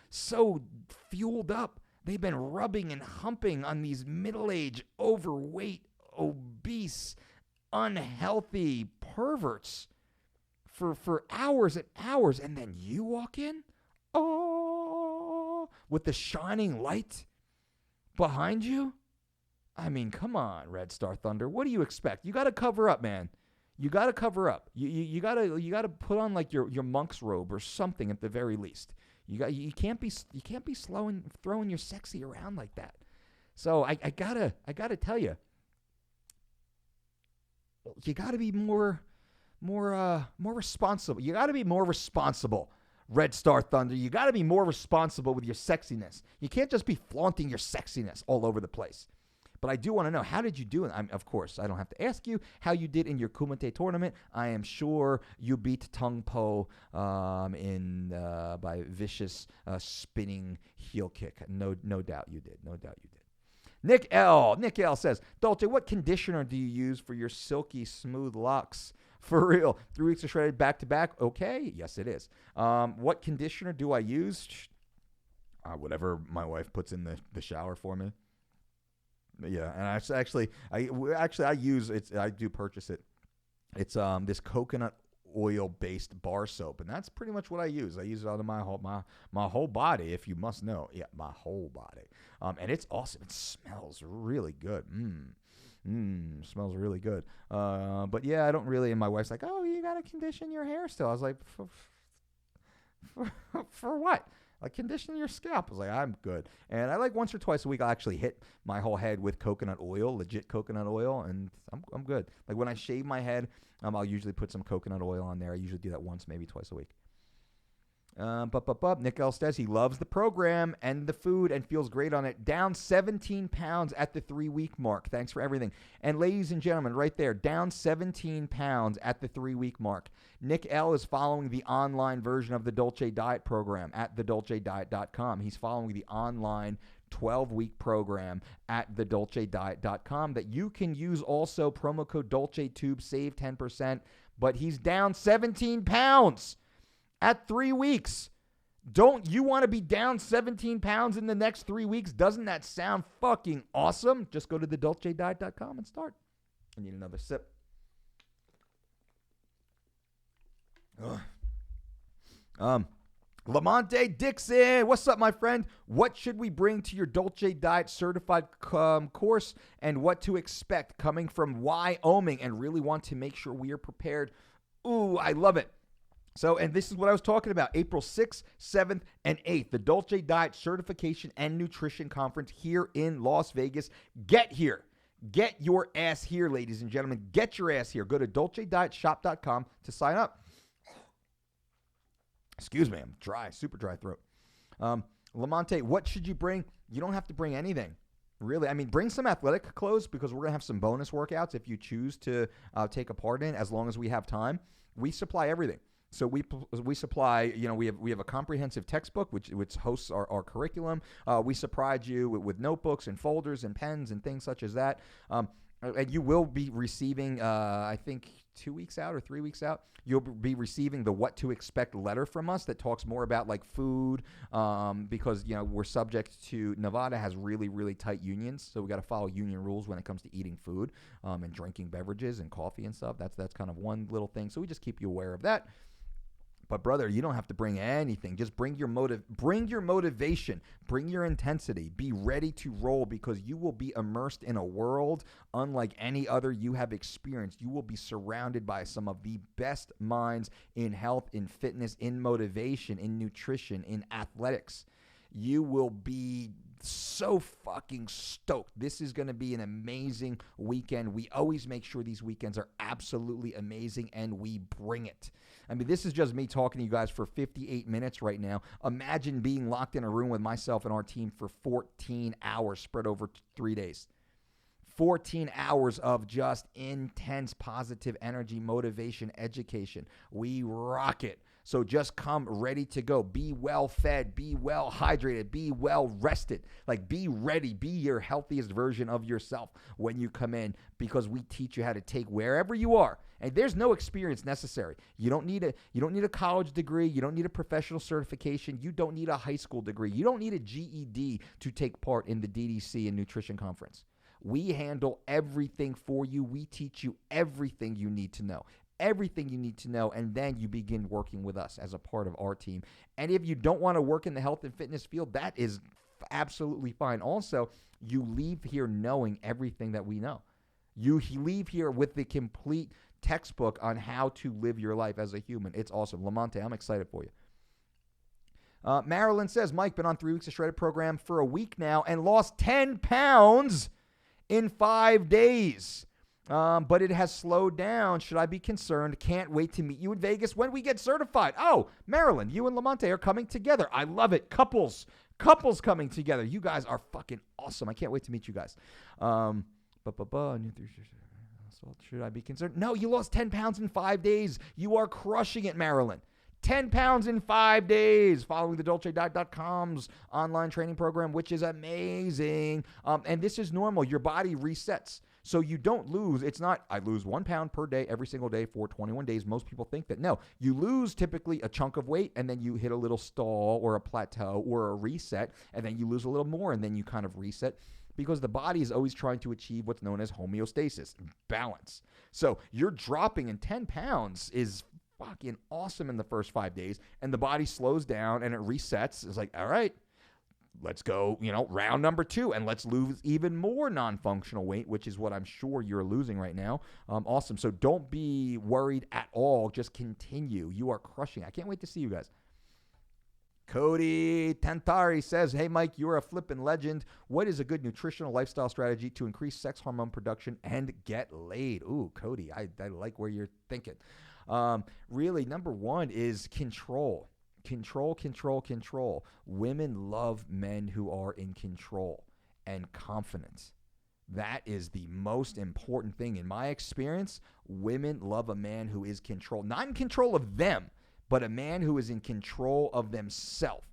fueled up. They've been rubbing and humping on these middle-aged, overweight, obese, unhealthy perverts for hours and hours, and then you walk in, with the shining light behind you. I mean, come on, Red Star Thunder. What do you expect? You got to cover up, man. You got to cover up. You got to put on like your monk's robe or something at the very least. You can't be throwing your sexy around like that. So I gotta tell you, you gotta be more responsible. You gotta be more responsible, Red Star Thunder. You gotta be more responsible with your sexiness. You can't just be flaunting your sexiness all over the place. But I do want to know, how did you do it? Of course, I don't have to ask you how you did in your Kumite tournament. I am sure you beat Tung Po by vicious spinning heel kick. No doubt you did. No doubt you did. Nick L says, Dolce, what conditioner do you use for your silky smooth locks? For real, 3 weeks of shredded back to back. Okay, yes it is. What conditioner do I use? Whatever my wife puts in the shower for me. Yeah, and I use it. I do purchase it. It's this coconut oil based bar soap, and that's pretty much what I use. I use it on my whole body, if you must know. Yeah, my whole body. And it's awesome. It smells really good. Smells really good. But yeah, I don't really. And my wife's like, "Oh, you gotta condition your hair still." I was like, "For what?" Like, condition your scalp. I was like, I'm good. And I like once or twice a week, I'll actually hit my whole head with coconut oil, legit coconut oil, and I'm good. Like, when I shave my head, I'll usually put some coconut oil on there. I usually do that once, maybe twice a week. Nick L says he loves the program and the food and feels great on it. Down 17 pounds at the 3-week mark. Thanks for everything. And ladies and gentlemen, right there, down 17 pounds at the 3-week mark. Nick L is following the online version of the Dolce Diet program at thedolcediet.com. He's following the online 12-week program at thedolcediet.com that you can use also. Promo code DolceTube, save 10%. But he's down 17 pounds. At 3 weeks. Don't you want to be down 17 pounds in the next 3 weeks? Doesn't that sound fucking awesome? Just go to thedolcediet.com and start. I need another sip. Lamonte Dixon, what's up, my friend? What should we bring to your Dolce Diet certified course, and what to expect coming from Wyoming, and really want to make sure we are prepared? Ooh, I love it. So, and this is what I was talking about, April 6th, 7th, and 8th, the Dolce Diet Certification and Nutrition Conference here in Las Vegas. Get here. Get your ass here, ladies and gentlemen. Get your ass here. Go to DolceDietShop.com to sign up. Excuse me, I'm dry, super dry throat. Lamonte, what should you bring? You don't have to bring anything. Really, I mean, bring some athletic clothes because we're going to have some bonus workouts if you choose to take a part in, as long as we have time. We supply everything. So we supply, we have a comprehensive textbook which hosts our curriculum. We supplied you with notebooks and folders and pens and things such as that. And you will be receiving, I think 2 weeks out or 3 weeks out, you'll be receiving the What to Expect letter from us that talks more about like food, because we're subject to, Nevada has really, really tight unions, so we got to follow union rules when it comes to eating food and drinking beverages and coffee and stuff. That's kind of one little thing. So we just keep you aware of that. But brother, you don't have to bring anything. Just bring your motivation, bring your intensity. Be ready to roll, because you will be immersed in a world unlike any other you have experienced. You will be surrounded by some of the best minds in health, in fitness, in motivation, in nutrition, in athletics. You will be so fucking stoked. This is going to be an amazing weekend. We always make sure these weekends are absolutely amazing, and we bring it. I mean, this is just me talking to you guys for 58 minutes right now. Imagine being locked in a room with myself and our team for 14 hours spread over 3 days. 14 hours of just intense positive energy, motivation, education. We rock it. So just come ready to go. Be well fed, be well hydrated, be well rested. Like, be ready, be your healthiest version of yourself when you come in, because we teach you how to take wherever you are. And there's no experience necessary. You don't need a college degree, you don't need a professional certification, you don't need a high school degree, you don't need a GED to take part in the DDC and Nutrition Conference. We handle everything for you. We teach you everything you need to know. Everything you need to know, and then you begin working with us as a part of our team. And if you don't want to work in the health and fitness field, that is absolutely fine. Also, you leave here knowing everything that we know. You leave here with the complete textbook on how to live your life as a human. It's awesome. Lamonte, I'm excited for you. Marilyn says, Mike, been on 3 weeks of shredded program for a week now and lost 10 pounds in 5 days. But it has slowed down. Should I be concerned? Can't wait to meet you in Vegas when we get certified. Oh, Marilyn, you and Lamonte are coming together. I love it. Couples coming together. You guys are fucking awesome. I can't wait to meet you guys. Should I be concerned? No, you lost 10 pounds in 5 days. You are crushing it, Marilyn. 10 pounds in 5 days following the DolceDiet.com's online training program, which is amazing. And this is normal. Your body resets. So you don't lose. It's not, I lose 1 pound per day every single day for 21 days. Most people think that. No, you lose typically a chunk of weight, and then you hit a little stall or a plateau or a reset, and then you lose a little more, and then you kind of reset, because the body is always trying to achieve what's known as homeostasis, balance. So you're dropping, in 10 pounds is fucking awesome in the first 5 days, and the body slows down and it resets. It's like, all right, let's go, round number 2, and let's lose even more non-functional weight, which is what I'm sure you're losing right now. Awesome. So don't be worried at all. Just continue. You are crushing. I can't wait to see you guys. Cody Tantari says, hey, Mike, you're a flippin' legend. What is a good nutritional lifestyle strategy to increase sex hormone production and get laid? Ooh, Cody, I like where you're thinking. Really, number 1 is control. Control. Women love men who are in control and confident. That is the most important thing. In my experience, women love a man who is not in control of them, but a man who is in control of themselves.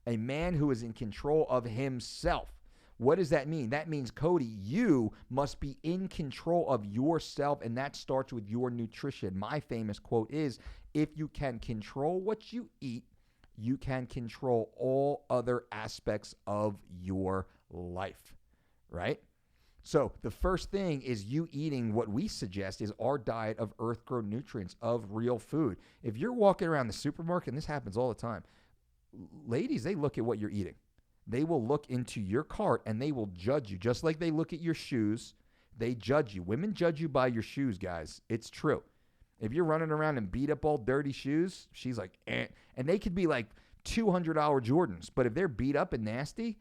A man who is in control of himself. What does that mean? That means, Cody, you must be in control of yourself, and that starts with your nutrition. My famous quote is, if you can control what you eat, you can control all other aspects of your life, right? So the first thing is you eating what we suggest is our diet of earth-grown nutrients, of real food. If you're walking around the supermarket, and this happens all the time, ladies, they look at what you're eating. They will look into your cart and they will judge you, just like they look at your shoes. They judge you. Women judge you by your shoes, guys. It's true. If you're running around in beat up all dirty shoes, she's like, eh. And they could be like $200 Jordans, but if they're beat up and nasty,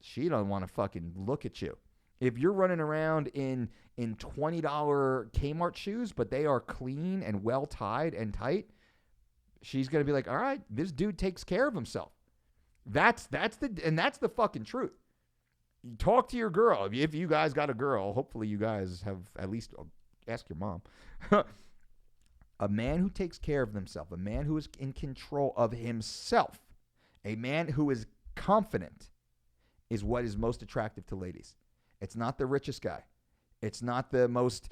she don't want to fucking look at you. If you're running around in $20 Kmart shoes, but they are clean and well tied and tight, she's going to be like, all right, this dude takes care of himself. That's the fucking truth. You talk to your girl. If you guys got a girl, hopefully you guys have, at least ask your mom. A man who takes care of himself, a man who is in control of himself, a man who is confident is what is most attractive to ladies. It's not the richest guy. It's not the most,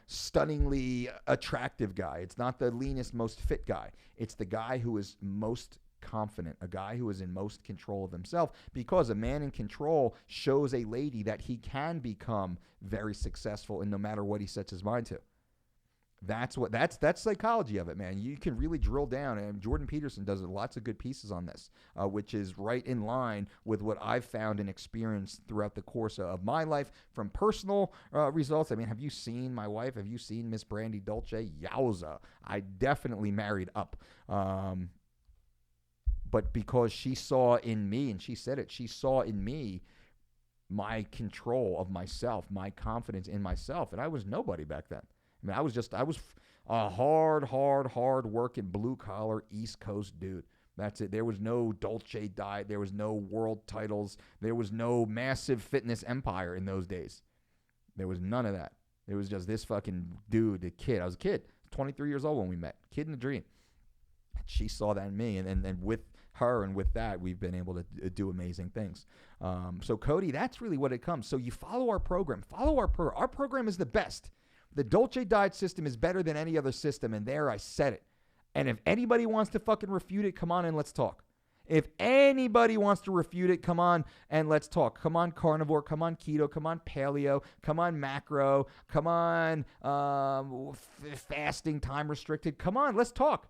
stunningly attractive guy. It's not the leanest, most fit guy. It's the guy who is most confident, a guy who is in most control of himself, because a man in control shows a lady that he can become very successful in no matter what he sets his mind to. That's psychology of it, man. You can really drill down, and Jordan Peterson does lots of good pieces on this, which is right in line with what I've found and experienced throughout the course of my life from personal results. I mean, have you seen my wife? Have you seen Miss Brandy Dolce? Yowza. I definitely married up. But because she saw in me, and she said it, she saw in me my control of myself, my confidence in myself, and I was nobody back then. I mean, I was a hard working blue collar East Coast dude. That's it. There was no Dolce diet. There was no world titles. There was no massive fitness empire in those days. There was none of that. It was just this fucking dude, the kid. I was a kid, 23 years old when we met. Kid in a dream. She saw that in me, and with her and with that, we've been able to do amazing things. So Cody, that's really what it comes. So you follow our program. Follow our program. Our program is the best. The Dolce diet system is better than any other system, and there I said it. And if anybody wants to fucking refute it, come on and let's talk. If anybody wants to refute it, come on and let's talk. Come on carnivore, come on keto, come on paleo, come on macro, come on fasting, time restricted. Come on, let's talk.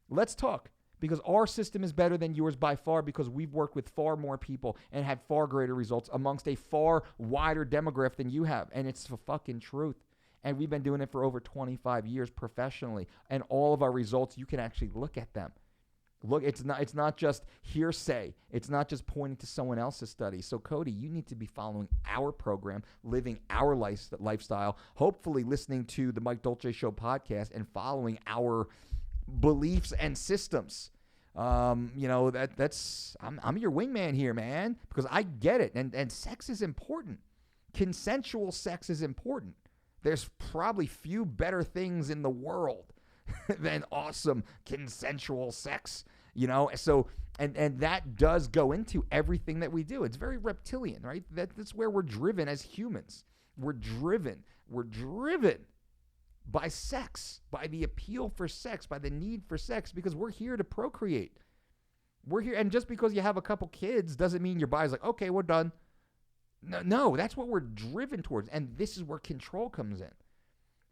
Let's talk. Because our system is better than yours by far, because we've worked with far more people and had far greater results amongst a far wider demographic than you have. And it's the fucking truth. And we've been doing it for over 25 years professionally. And all of our results, you can actually look at them. Look, it's not just hearsay. It's not just pointing to someone else's study. So, Cody, you need to be following our program, living our lifestyle, hopefully listening to the Mike Dolce Show podcast and following our beliefs and systems. I'm your wingman here, man, because I get it. And sex is important. Consensual sex is important. There's probably few better things in the world than awesome consensual sex, So, and that does go into everything that we do. It's very reptilian, right? That's where we're driven as humans. We're driven by sex, by the appeal for sex, by the need for sex, because we're here to procreate. We're here, and just because you have a couple kids doesn't mean your body's like, okay, we're done. No, that's what we're driven towards, and this is where control comes in.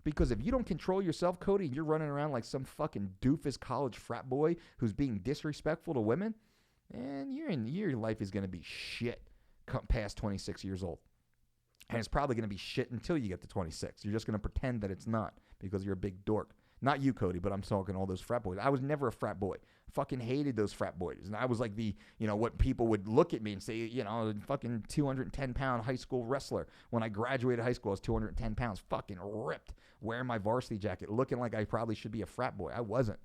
Because if you don't control yourself, Cody, and you're running around like some fucking doofus college frat boy who's being disrespectful to women, and your life is going to be shit past 26 years old. And it's probably going to be shit until you get to 26. You're just going to pretend that it's not because you're a big dork. Not you, Cody, but I'm talking all those frat boys. I was never a frat boy. Fucking hated those frat boys. And I was like what people would look at me and say, fucking 210-pound high school wrestler. When I graduated high school, I was 210 pounds, fucking ripped, wearing my varsity jacket, looking like I probably should be a frat boy. I wasn't.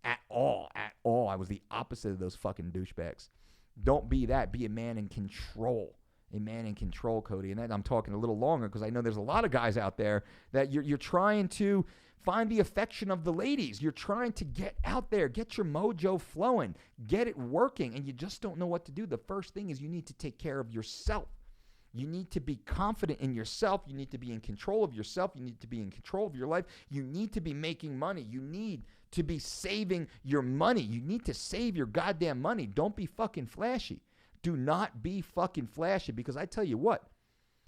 At all. I was the opposite of those fucking douchebags. Don't be that. Be a man in control. A man in control, Cody. And I'm talking a little longer because I know there's a lot of guys out there that you're trying to find the affection of the ladies. You're trying to get out there, get your mojo flowing, get it working, and you just don't know what to do. The first thing is you need to take care of yourself. You need to be confident in yourself. You need to be in control of yourself. You need to be in control of your life. You need to be making money. You need to be saving your money. You need to save your goddamn money. Don't be fucking flashy. Do not be fucking flashy, because I tell you what,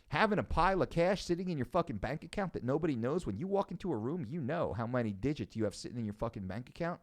having a pile of cash sitting in your fucking bank account that nobody knows, when you walk into a room, you know how many digits you have sitting in your fucking bank account.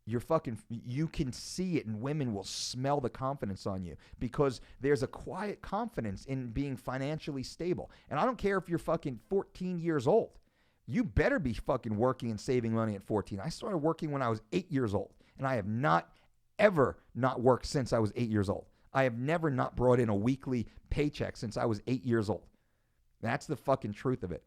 You can see it, and women will smell the confidence on you, because there's a quiet confidence in being financially stable. And I don't care if you're fucking 14 years old. You better be fucking working and saving money at 14. I started working when I was 8 years old, and I have not ever not worked since I was 8 years old. I have never not brought in a weekly paycheck since I was 8 years old. That's the fucking truth of it.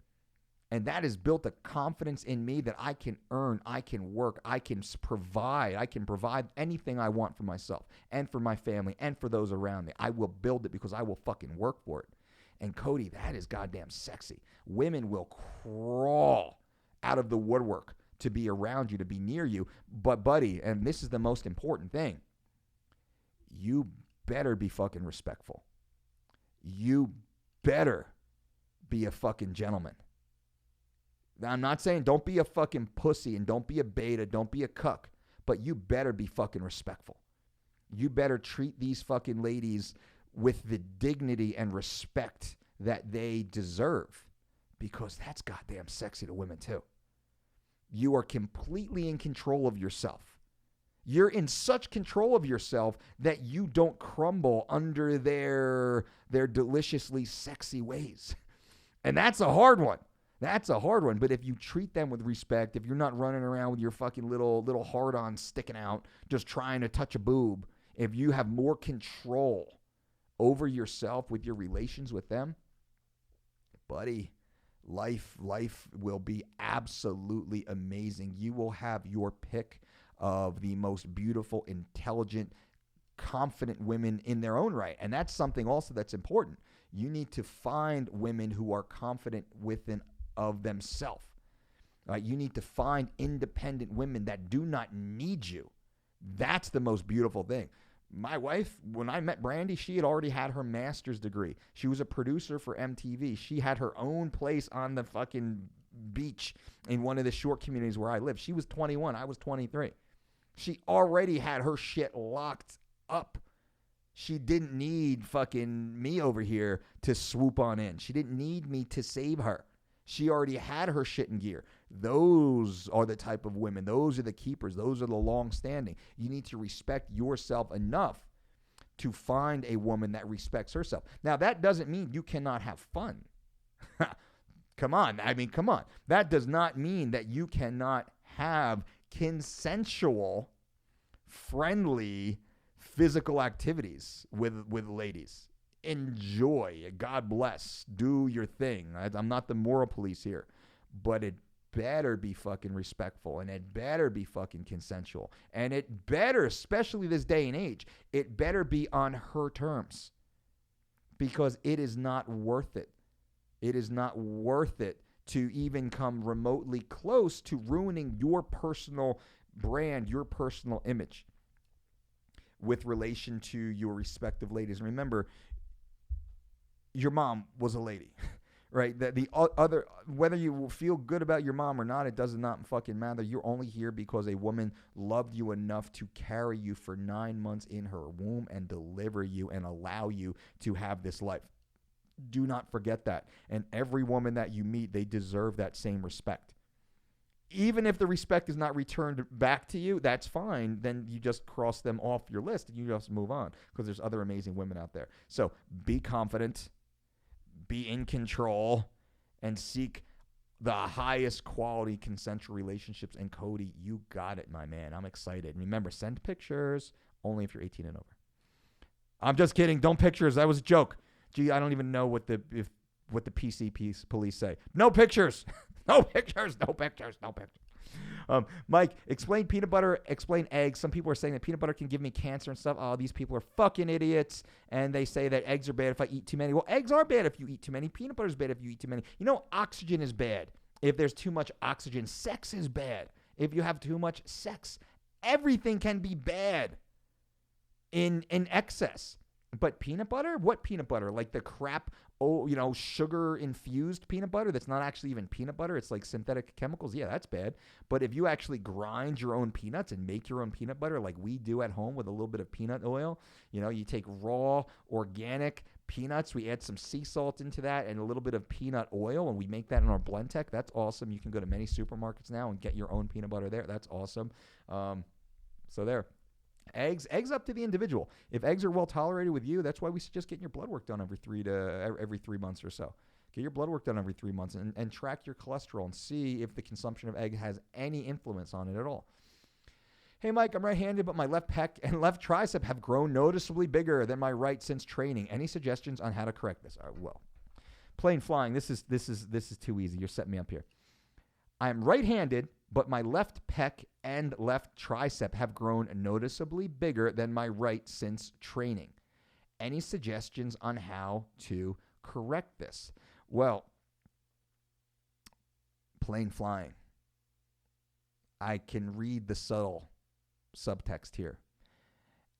And that has built a confidence in me that I can earn, I can work, I can provide anything I want for myself and for my family and for those around me. I will build it because I will fucking work for it. And Cody, that is goddamn sexy. Women will crawl out of the woodwork to be around you, to be near you. But buddy, and this is the most important thing, you better be fucking respectful. You better be a fucking gentleman. Now, I'm not saying don't be a fucking pussy and don't be a beta, don't be a cuck, but you better be fucking respectful. You better treat these fucking ladies with the dignity and respect that they deserve, because that's goddamn sexy to women too. You are completely in control of yourself. You're in such control of yourself that you don't crumble under their deliciously sexy ways. And that's a hard one. That's a hard one. But if you treat them with respect, if you're not running around with your fucking little hard-on sticking out, just trying to touch a boob, if you have more control over yourself with your relations with them, buddy, life will be absolutely amazing. You will have your pick of the most beautiful, intelligent, confident women in their own right. And that's something also that's important. You need to find women who are confident within of themselves. Right? You need to find independent women that do not need you. That's the most beautiful thing. My wife, when I met Brandy, she had already had her master's degree. She was a producer for MTV. She had her own place on the fucking beach in one of the short communities where I live. She was 21. I was 23. She already had her shit locked up. She didn't need fucking me over here to swoop on in. She didn't need me to save her. She already had her shit in gear. Those are the type of women. Those are the keepers. Those are the long-standing. You need to respect yourself enough to find a woman that respects herself. Now, that doesn't mean you cannot have fun. Come on. I mean, come on. That does not mean that you cannot have consensual, friendly, physical activities with ladies. Enjoy. God bless. Do your thing. I'm not the moral police here, but it better be fucking respectful, and it better be fucking consensual, and it better, especially this day and age, it better be on her terms, because it is not worth it. It is not worth it to even come remotely close to ruining your personal brand, your personal image with relation to your respective ladies. And remember, your mom was a lady, right? The other, whether you feel good about your mom or not, it does not fucking matter. You're only here because a woman loved you enough to carry you for 9 months in her womb and deliver you and allow you to have this life. Do not forget that. And every woman that you meet, they deserve that same respect. Even if the respect is not returned back to you, that's fine. Then you just cross them off your list and you just move on, because there's other amazing women out there. So be confident, be in control, and seek the highest quality consensual relationships. And Cody, you got it, my man. I'm excited. Remember, send pictures only if you're 18 and over. I'm just kidding. Don't pictures. That was a joke. Gee, I don't even know what the PC police say. No pictures. No pictures. No pictures. No pictures. Mike, explain peanut butter, explain eggs. Some people are saying that peanut butter can give me cancer and stuff. Oh, these people are fucking idiots. And they say that eggs are bad if I eat too many. Well, eggs are bad if you eat too many. Peanut butter is bad if you eat too many. You know, oxygen is bad if there's too much oxygen. Sex is bad if you have too much sex. Everything can be bad in excess. But peanut butter? What peanut butter? Like the crap, sugar-infused peanut butter that's not actually even peanut butter. It's like synthetic chemicals. Yeah, that's bad. But if you actually grind your own peanuts and make your own peanut butter like we do at home with a little bit of peanut oil, you take raw, organic peanuts. We add some sea salt into that and a little bit of peanut oil, and we make that in our blend tech. That's awesome. You can go to many supermarkets now and get your own peanut butter there. That's awesome. So there. Eggs up to the individual. If eggs are well tolerated with you, that's why we suggest getting your blood work done every 3 months or so. Get your blood work done every 3 months and track your cholesterol and see if the consumption of egg has any influence on it at all. Hey, Mike, I'm right-handed, but my left pec and left tricep have grown noticeably bigger than my right since training. Any suggestions on how to correct this? Well, plain flying. This is too easy. You're setting me up here. I'm right-handed, but my left pec and left tricep have grown noticeably bigger than my right since training. Any suggestions on how to correct this? Well, plain flying. I can read the subtle subtext here.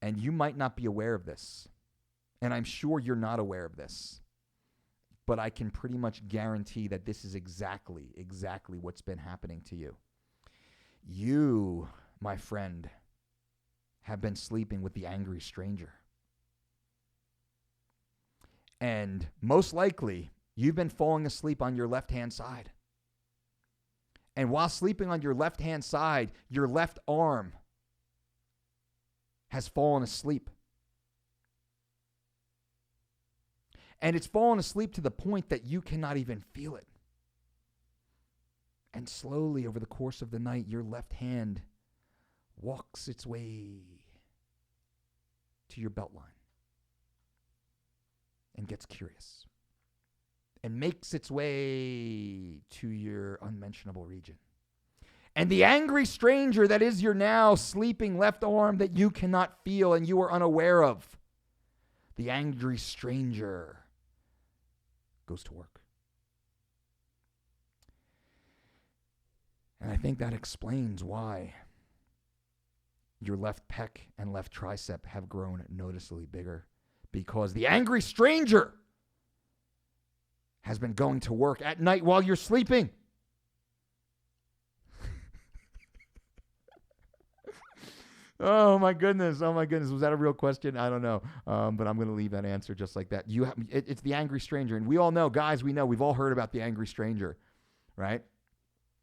And you might not be aware of this. And I'm sure you're not aware of this. But I can pretty much guarantee that this is exactly what's been happening to you. You, my friend, have been sleeping with the angry stranger. And most likely, you've been falling asleep on your left-hand side. And while sleeping on your left-hand side, your left arm has fallen asleep. And it's fallen asleep to the point that you cannot even feel it. And slowly over the course of the night, your left hand walks its way to your belt line and gets curious and makes its way to your unmentionable region. And the angry stranger that is your now sleeping left arm that you cannot feel and you are unaware of, the angry stranger goes to work. And I think that explains why your left pec and left tricep have grown noticeably bigger, because the angry stranger has been going to work at night while you're sleeping. Oh my goodness. Was that a real question? I don't know. But I'm going to leave that answer just like that. It's the angry stranger. And we all know, guys, we've all heard about the angry stranger, right?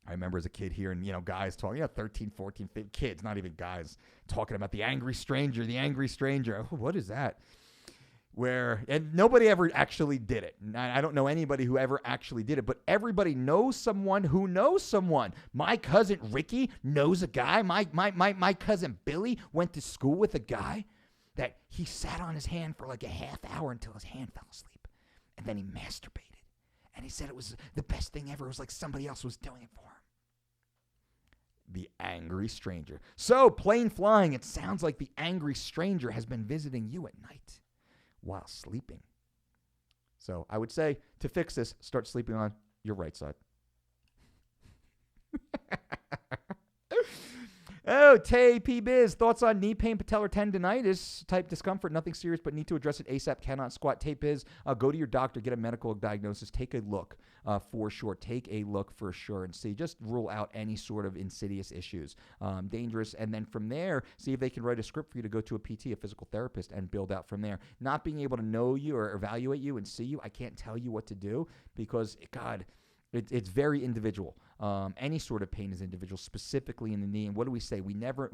I remember as a kid hearing, guys talking, 13, 14, 15 kids, not even guys, talking about the angry stranger. Oh, what is that? And nobody ever actually did it. I don't know anybody who ever actually did it, but everybody knows someone who knows someone. My cousin Ricky knows a guy. My cousin Billy went to school with a guy that he sat on his hand for like a half hour until his hand fell asleep. And then he masturbated. And he said it was the best thing ever. It was like somebody else was doing it for him. The angry stranger. So, plain flying, it sounds like the angry stranger has been visiting you at night while sleeping. So I would say, to fix this, start sleeping on your right side. Oh, Tay P. Biz, thoughts on knee pain, patellar tendonitis, type discomfort, nothing serious, but need to address it ASAP, cannot squat. Tay Biz, go to your doctor, get a medical diagnosis, take a look for sure. Take a look for sure and see. Just rule out any sort of insidious issues, dangerous. And then from there, see if they can write a script for you to go to a PT, a physical therapist, and build out from there. Not being able to know you or evaluate you and see you, I can't tell you what to do because, God, it's very individual. Any sort of pain is individual, specifically in the knee. And what do we say? We never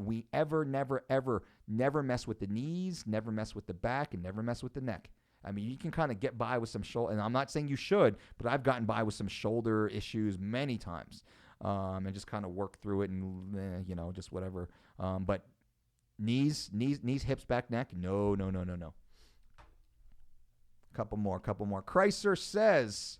mess with the knees, never mess with the back, and never mess with the neck. I mean, you can kind of get by with some shoulder, and I'm not saying you should, but I've gotten by with some shoulder issues many times, and just kind of work through it and, just whatever. But knees, hips, back, neck, no. Couple more. Chrysler says...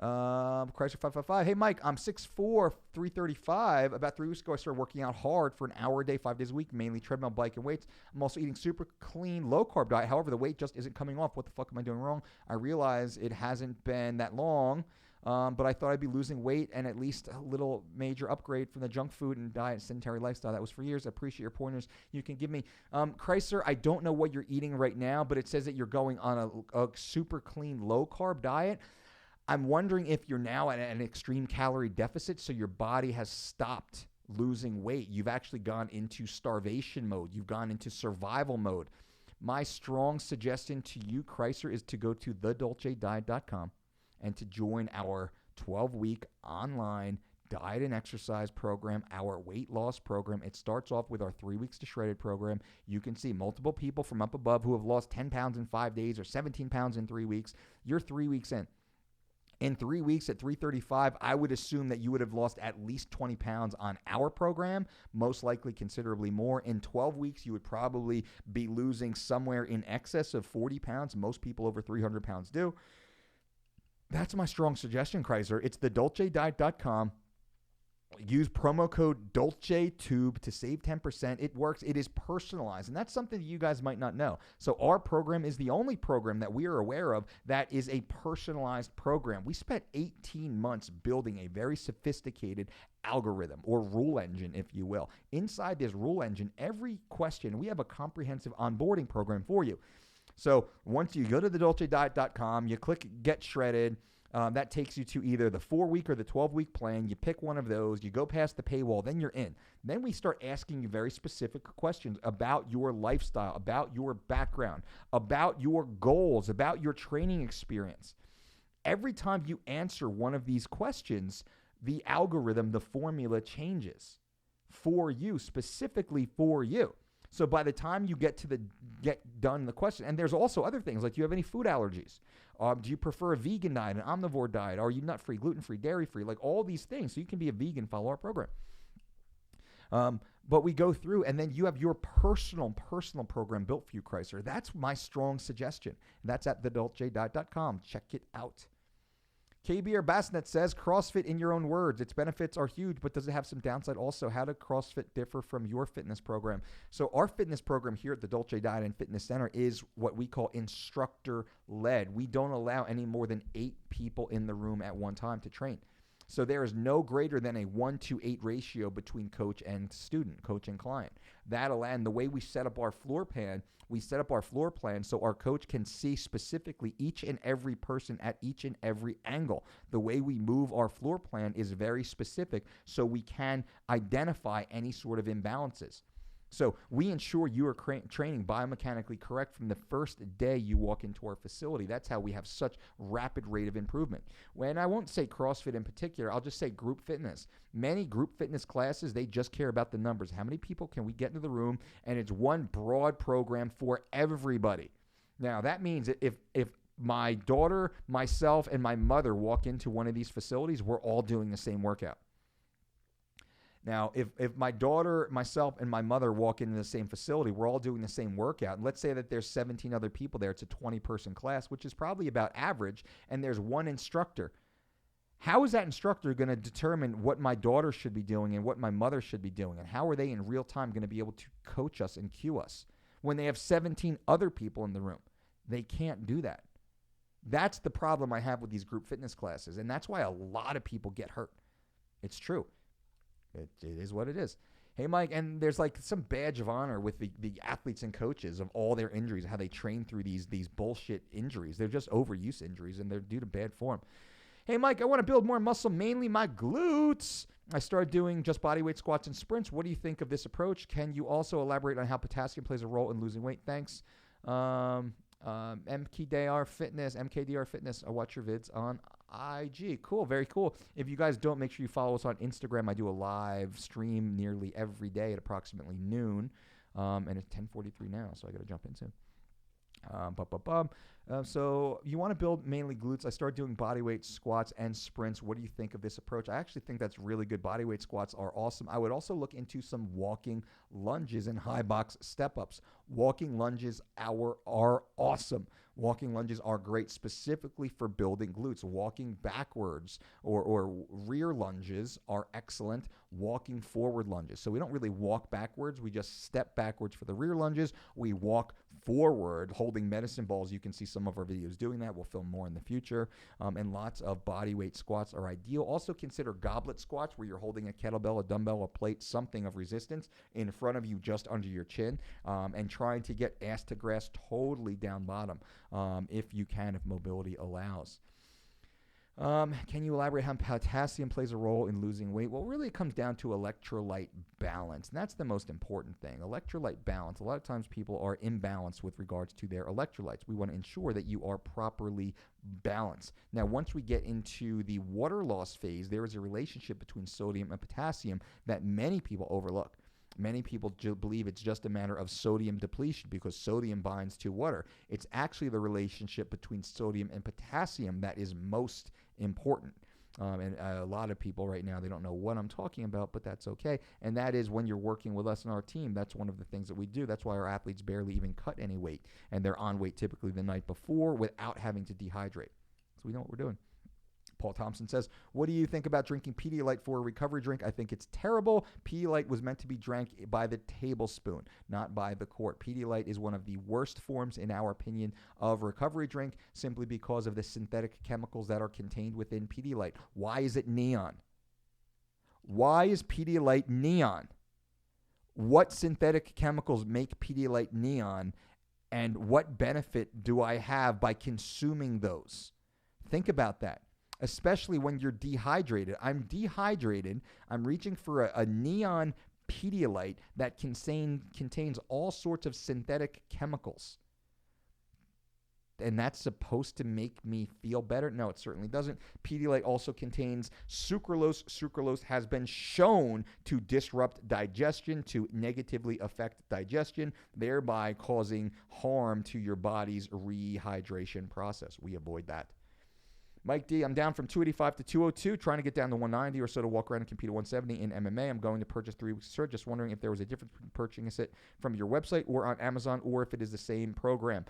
Chrysler 555. Hey, Mike, I'm 6'4", 335. About 3 weeks ago, I started working out hard for an hour a day, 5 days a week, mainly treadmill, bike, and weights. I'm also eating super clean, low-carb diet. However, the weight just isn't coming off. What the fuck am I doing wrong? I realize it hasn't been that long, but I thought I'd be losing weight and at least a little major upgrade from the junk food and diet and sedentary lifestyle. That was for years. I appreciate your pointers you can give me. Chrysler, I don't know what you're eating right now, but it says that you're going on a super clean, low-carb diet. I'm wondering if you're now at an extreme calorie deficit, so your body has stopped losing weight. You've actually gone into starvation mode. You've gone into survival mode. My strong suggestion to you, Chrysler, is to go to thedolcediet.com and to join our 12-week online diet and exercise program, our weight loss program. It starts off with our 3 weeks to shredded program. You can see multiple people from up above who have lost 10 pounds in 5 days or 17 pounds in 3 weeks. You're 3 weeks in. In 3 weeks at 335, I would assume that you would have lost at least 20 pounds on our program, most likely considerably more. In 12 weeks, you would probably be losing somewhere in excess of 40 pounds. Most people over 300 pounds do. That's my strong suggestion, Chrysler. It's thedolcediet.com. Use promo code DolceTube to save 10%. It works. It is personalized, and that's something that you guys might not know. So our program is the only program that we are aware of that is a personalized program. We spent 18 months building a very sophisticated algorithm or rule engine, if you will. Inside this rule engine, every question, we have a comprehensive onboarding program for you. So once you go to thedolcediet.com, you click Get Shredded. That takes you to either the 4-week or the 12-week plan. You pick one of those. You go past the paywall. Then you're in. Then we start asking you very specific questions about your lifestyle, about your background, about your goals, about your training experience. Every time you answer one of these questions, the algorithm, the formula changes for you, specifically for you. So by the time you get done the question, and there's also other things like, do you have any food allergies? Do you prefer a vegan diet, an omnivore diet? Are you nut-free, gluten-free, dairy-free? Like all these things. So you can be a vegan, follow our program. But we go through, and then you have your personal program built for you, Chrysler. That's my strong suggestion. That's at thedolcediet.com. Check it out. KBR Bassnet says, CrossFit in your own words. Its benefits are huge, but does it have some downside also? How does CrossFit differ from your fitness program? So our fitness program here at the Dolce Diet and Fitness Center is what we call instructor-led. We don't allow any more than 8 people in the room at one time to train. So there is no greater than a 1-to-8 ratio between coach and student, coach and client. And the way we set up our floor plan, so our coach can see specifically each and every person at each and every angle. The way we move our floor plan is very specific so we can identify any sort of imbalances. So we ensure you are training biomechanically correct from the first day you walk into our facility. That's how we have such rapid rate of improvement. When I won't say CrossFit in particular, I'll just say group fitness. Many group fitness classes, they just care about the numbers. How many people can we get into the room? And it's one broad program for everybody. Now, that means if my daughter, myself, and my mother walk into one of these facilities, we're all doing the same workout. Now, if my daughter, myself, and my mother walk into the same facility, we're all doing the same workout. And let's say that there's 17 other people there. It's a 20-person class, which is probably about average, and there's one instructor. How is that instructor going to determine what my daughter should be doing and what my mother should be doing? And how are they in real time going to be able to coach us and cue us when they have 17 other people in the room? They can't do that. That's the problem I have with these group fitness classes, and that's why a lot of people get hurt. It's true. It is what it is. Hey, Mike, and there's like some badge of honor with the athletes and coaches of all their injuries, how they train through these bullshit injuries. They're just overuse injuries, and they're due to bad form. Hey, Mike, I want to build more muscle, mainly my glutes. I started doing just bodyweight squats and sprints. What do you think of this approach? Can you also elaborate on how potassium plays a role in losing weight? Thanks. MKDR Fitness. I watch your vids on IG. Cool. Very cool. If you guys don't, make sure you follow us on Instagram. I do a live stream nearly every day at approximately noon. And it's 10:43 now, so I got to jump in soon. So you want to build mainly glutes. I started doing bodyweight squats and sprints. What do you think of this approach? I actually think that's really good. Bodyweight squats are awesome. I would also look into some walking lunges and high box step-ups. Walking lunges are awesome. Walking lunges are great specifically for building glutes. Walking backwards or rear lunges are excellent. Walking forward lunges. So we don't really walk backwards. We just step backwards for the rear lunges. We walk forward holding medicine balls. You can see some of our videos doing that. We'll film more in the future. And lots of body weight squats are ideal. Also consider goblet squats where you're holding a kettlebell, a dumbbell, a plate, something of resistance in front of you just under your chin and trying to get ass to grass totally down bottom if you can, if mobility allows. Can you elaborate how potassium plays a role in losing weight? Well, really it comes down to electrolyte balance, and that's the most important thing. Electrolyte balance. A lot of times people are imbalanced with regards to their electrolytes. We want to ensure that you are properly balanced. Now, once we get into the water loss phase, there is a relationship between sodium and potassium that many people overlook. Many people believe it's just a matter of sodium depletion because sodium binds to water. It's actually the relationship between sodium and potassium that is most important. And a lot of people right now, they don't know what I'm talking about, but that's okay. And that is when you're working with us and our team, that's one of the things that we do. That's why our athletes barely even cut any weight. And they're on weight typically the night before without having to dehydrate. So we know what we're doing. Paul Thompson says, what do you think about drinking Pedialyte for a recovery drink? I think it's terrible. Pedialyte was meant to be drank by the tablespoon, not by the quart. Pedialyte is one of the worst forms, in our opinion, of recovery drink simply because of the synthetic chemicals that are contained within Pedialyte. Why is it neon? Why is Pedialyte neon? What synthetic chemicals make Pedialyte neon, and what benefit do I have by consuming those? Think about that. Especially when you're dehydrated. I'm dehydrated. I'm reaching for a neon Pedialyte that contains all sorts of synthetic chemicals. And that's supposed to make me feel better? No, it certainly doesn't. Pedialyte also contains sucralose. Sucralose has been shown to disrupt digestion, to negatively affect digestion, thereby causing harm to your body's rehydration process. We avoid that. Mike D, I'm down from 285 to 202, trying to get down to 190 or so to walk around and compete at 170 in MMA. I'm going to purchase 3 weeks of cert. Just wondering if there was a difference between purchasing it from your website or on Amazon, or if it is the same program.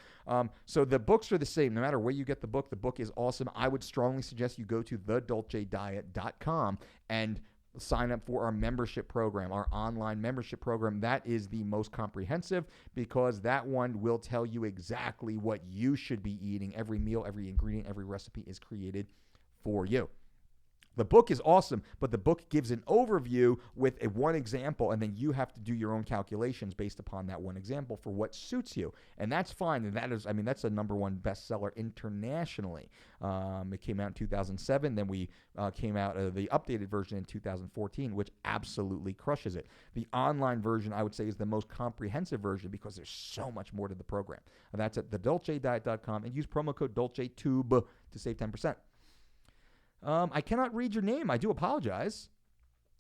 So the books are the same. No matter where you get the book is awesome. I would strongly suggest you go to thedolcediet.com and sign up for our membership program, our online membership program. That is the most comprehensive, because that one will tell you exactly what you should be eating. Every meal, every ingredient, every recipe is created for you. The book is awesome, but the book gives an overview with one example, and then you have to do your own calculations based upon that one example for what suits you. And that's fine. And that is, that's a #1 bestseller internationally. It came out in 2007. Then we came out the updated version in 2014, which absolutely crushes it. The online version, I would say, is the most comprehensive version because there's so much more to the program. And that's at thedolcediet.com, and use promo code DolceTube to save 10%. I cannot read your name. I do apologize.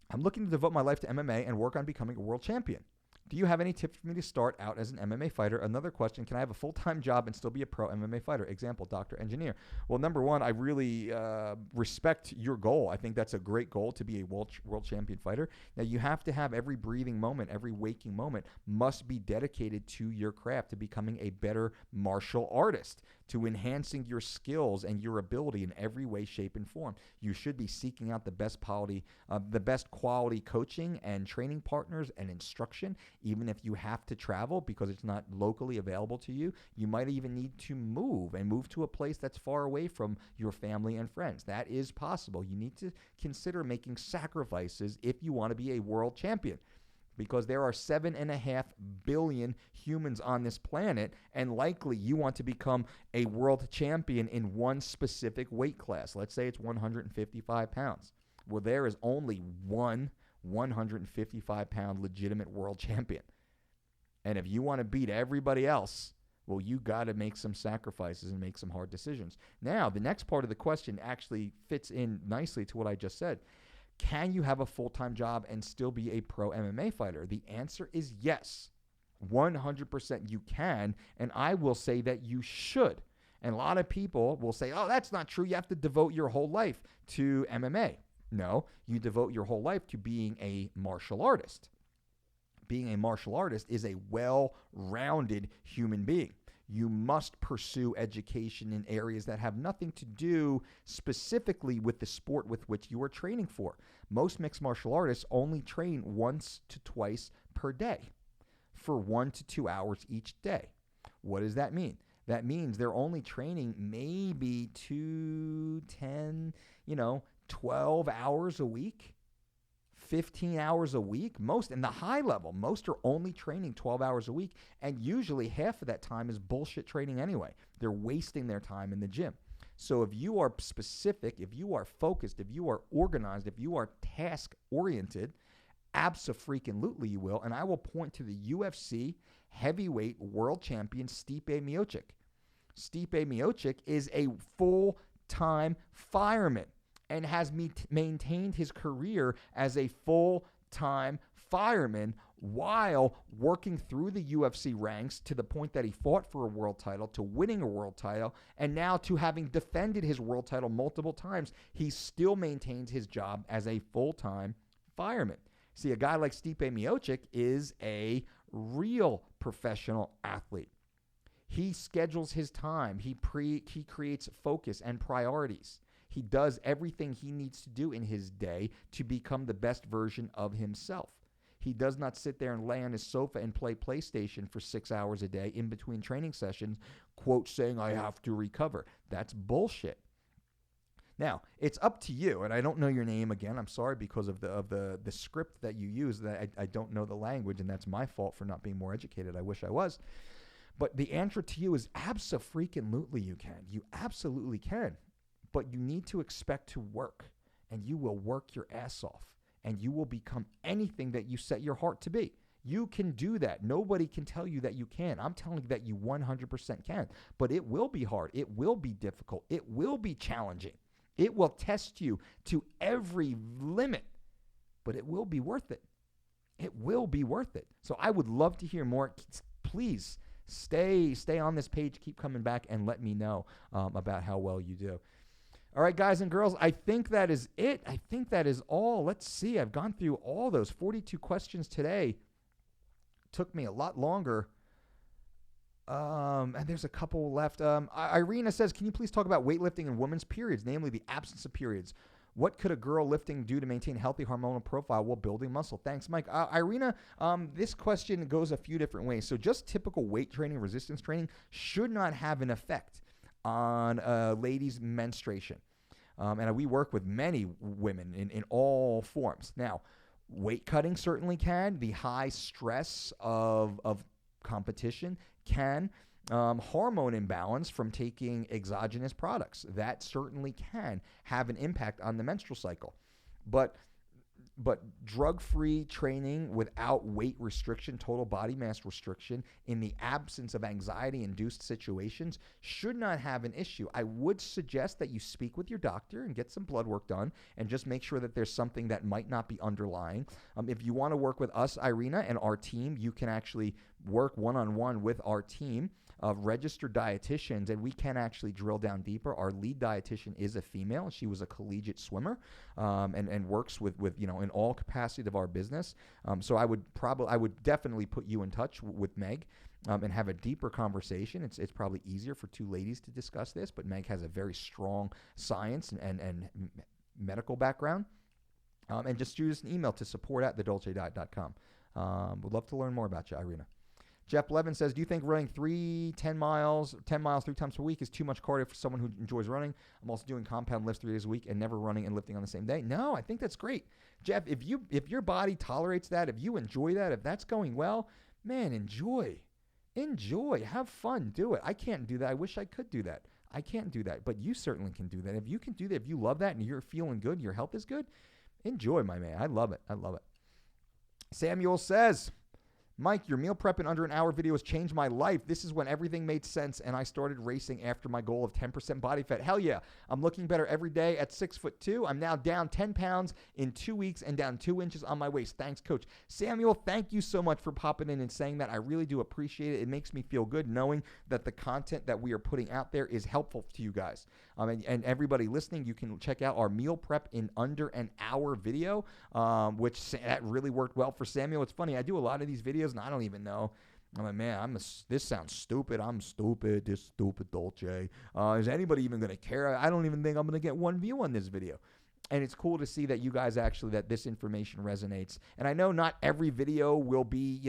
I'm looking to devote my life to MMA and work on becoming a world champion. Do you have any tips for me to start out as an MMA fighter? Another question, can I have a full-time job and still be a pro MMA fighter? Example, doctor, engineer. Well, #1, I really respect your goal. I think that's a great goal, to be a world champion fighter. Now, you have to have every breathing moment, every waking moment must be dedicated to your craft, to becoming a better martial artist, to enhancing your skills and your ability in every way, shape, and form. You should be seeking out the best quality coaching and training partners and instruction. Even if you have to travel because it's not locally available to you, you might even need to move to a place that's far away from your family and friends. That is possible. You need to consider making sacrifices if you want to be a world champion, because there are 7.5 billion humans on this planet, and likely you want to become a world champion in one specific weight class. Let's say it's 155 pounds. Well, there is only one 155-pound legitimate world champion. And if you want to beat everybody else, well, you got to make some sacrifices and make some hard decisions. Now, the next part of the question actually fits in nicely to what I just said. Can you have a full-time job and still be a pro MMA fighter? The answer is yes. 100% you can, and I will say that you should. And a lot of people will say, oh, that's not true. You have to devote your whole life to MMA. No, you devote your whole life to being a martial artist. Being a martial artist is a well-rounded human being. You must pursue education in areas that have nothing to do specifically with the sport with which you are training for. Most mixed martial artists only train once to twice per day for 1 to 2 hours each day. What does that mean? That means they're only training maybe 12 hours a week, 15 hours a week. Most, in the high level, most are only training 12 hours a week, and usually half of that time is bullshit training anyway. They're wasting their time in the gym. So if you are specific, if you are focused, if you are organized, if you are task-oriented, abso-freaking-lutely you will. And I will point to the UFC heavyweight world champion Stipe Miocic. Stipe Miocic is a full-time fireman and has maintained his career as a full-time fireman while working through the UFC ranks to the point that he fought for a world title, to winning a world title, and now to having defended his world title multiple times, he still maintains his job as a full-time fireman. See, a guy like Stipe Miocic is a real professional athlete. He schedules his time. He creates focus and priorities. He does everything he needs to do in his day to become the best version of himself. He does not sit there and lay on his sofa and play PlayStation for 6 hours a day in between training sessions, quote, saying, I have to recover. That's bullshit. Now, it's up to you, and I don't know your name again. I'm sorry because of the script that you use. That I don't know the language, and that's my fault for not being more educated. I wish I was. But the answer to you is abso-freaking-lutely you can. You absolutely can. But you need to expect to work, and you will work your ass off, and you will become anything that you set your heart to be. You can do that. Nobody can tell you that you can. I'm telling you that you 100% can. But it will be hard. It will be difficult. It will be challenging. It will test you to every limit, but it will be worth it. It will be worth it. So I would love to hear more. Please stay on this page. Keep coming back and let me know about how well you do. All right, guys and girls, I think that is it. I think that is all. Let's see. I've gone through all those 42 questions today. Took me a lot longer. And there's a couple left. Irina says, can you please talk about weightlifting in women's periods, namely the absence of periods? What could a girl lifting do to maintain a healthy hormonal profile while building muscle? Thanks, Mike. Irina, this question goes a few different ways. So just typical weight training, resistance training should not have an effect on a lady's menstruation. And we work with many women in all forms. Now, weight cutting certainly can. The high stress of competition can. Hormone imbalance from taking exogenous products, that certainly can have an impact on the menstrual cycle. But drug-free training without weight restriction, total body mass restriction, in the absence of anxiety-induced situations should not have an issue. I would suggest that you speak with your doctor and get some blood work done and just make sure that there's something that might not be underlying. If you want to work with us, Irina, and our team, you can actually work one-on-one with our team of registered dietitians, and we can actually drill down deeper. Our lead dietitian is a female. She was a collegiate swimmer and works with in all capacity of our business. So I would definitely put you in touch with Meg and have a deeper conversation. It's probably easier for two ladies to discuss this, but Meg has a very strong science and medical background. And just shoot us an email to support@thedolcediet.com. Would love to learn more about you, Irina. Jeff Levin says, do you think running 10 miles 3 times per week is too much cardio for someone who enjoys running? I'm also doing compound lifts 3 days a week and never running and lifting on the same day. No, I think that's great. Jeff, if your body tolerates that, if you enjoy that, if that's going well, man, enjoy. Have fun. Do it. I can't do that. I wish I could do that. I can't do that, but you certainly can do that. If you can do that, if you love that and you're feeling good, your health is good, enjoy, my man. I love it. Samuel says, Mike, your meal prep in under an hour video has changed my life. This is when everything made sense and I started racing after my goal of 10% body fat. Hell yeah. I'm looking better every day at 6'2". I'm now down 10 pounds in 2 weeks and down 2 inches on my waist. Thanks, Coach. Samuel, thank you so much for popping in and saying that. I really do appreciate it. It makes me feel good knowing that the content that we are putting out there is helpful to you guys. And everybody listening, you can check out our meal prep in under an hour video, which that really worked well for Samuel. It's funny, I do a lot of these videos and I don't even know. I'm like, man, this sounds stupid. I'm stupid. This stupid Dolce. Is anybody even going to care? I don't even think I'm going to get one view on this video. And it's cool to see that you guys actually, that this information resonates. And I know not every video will be,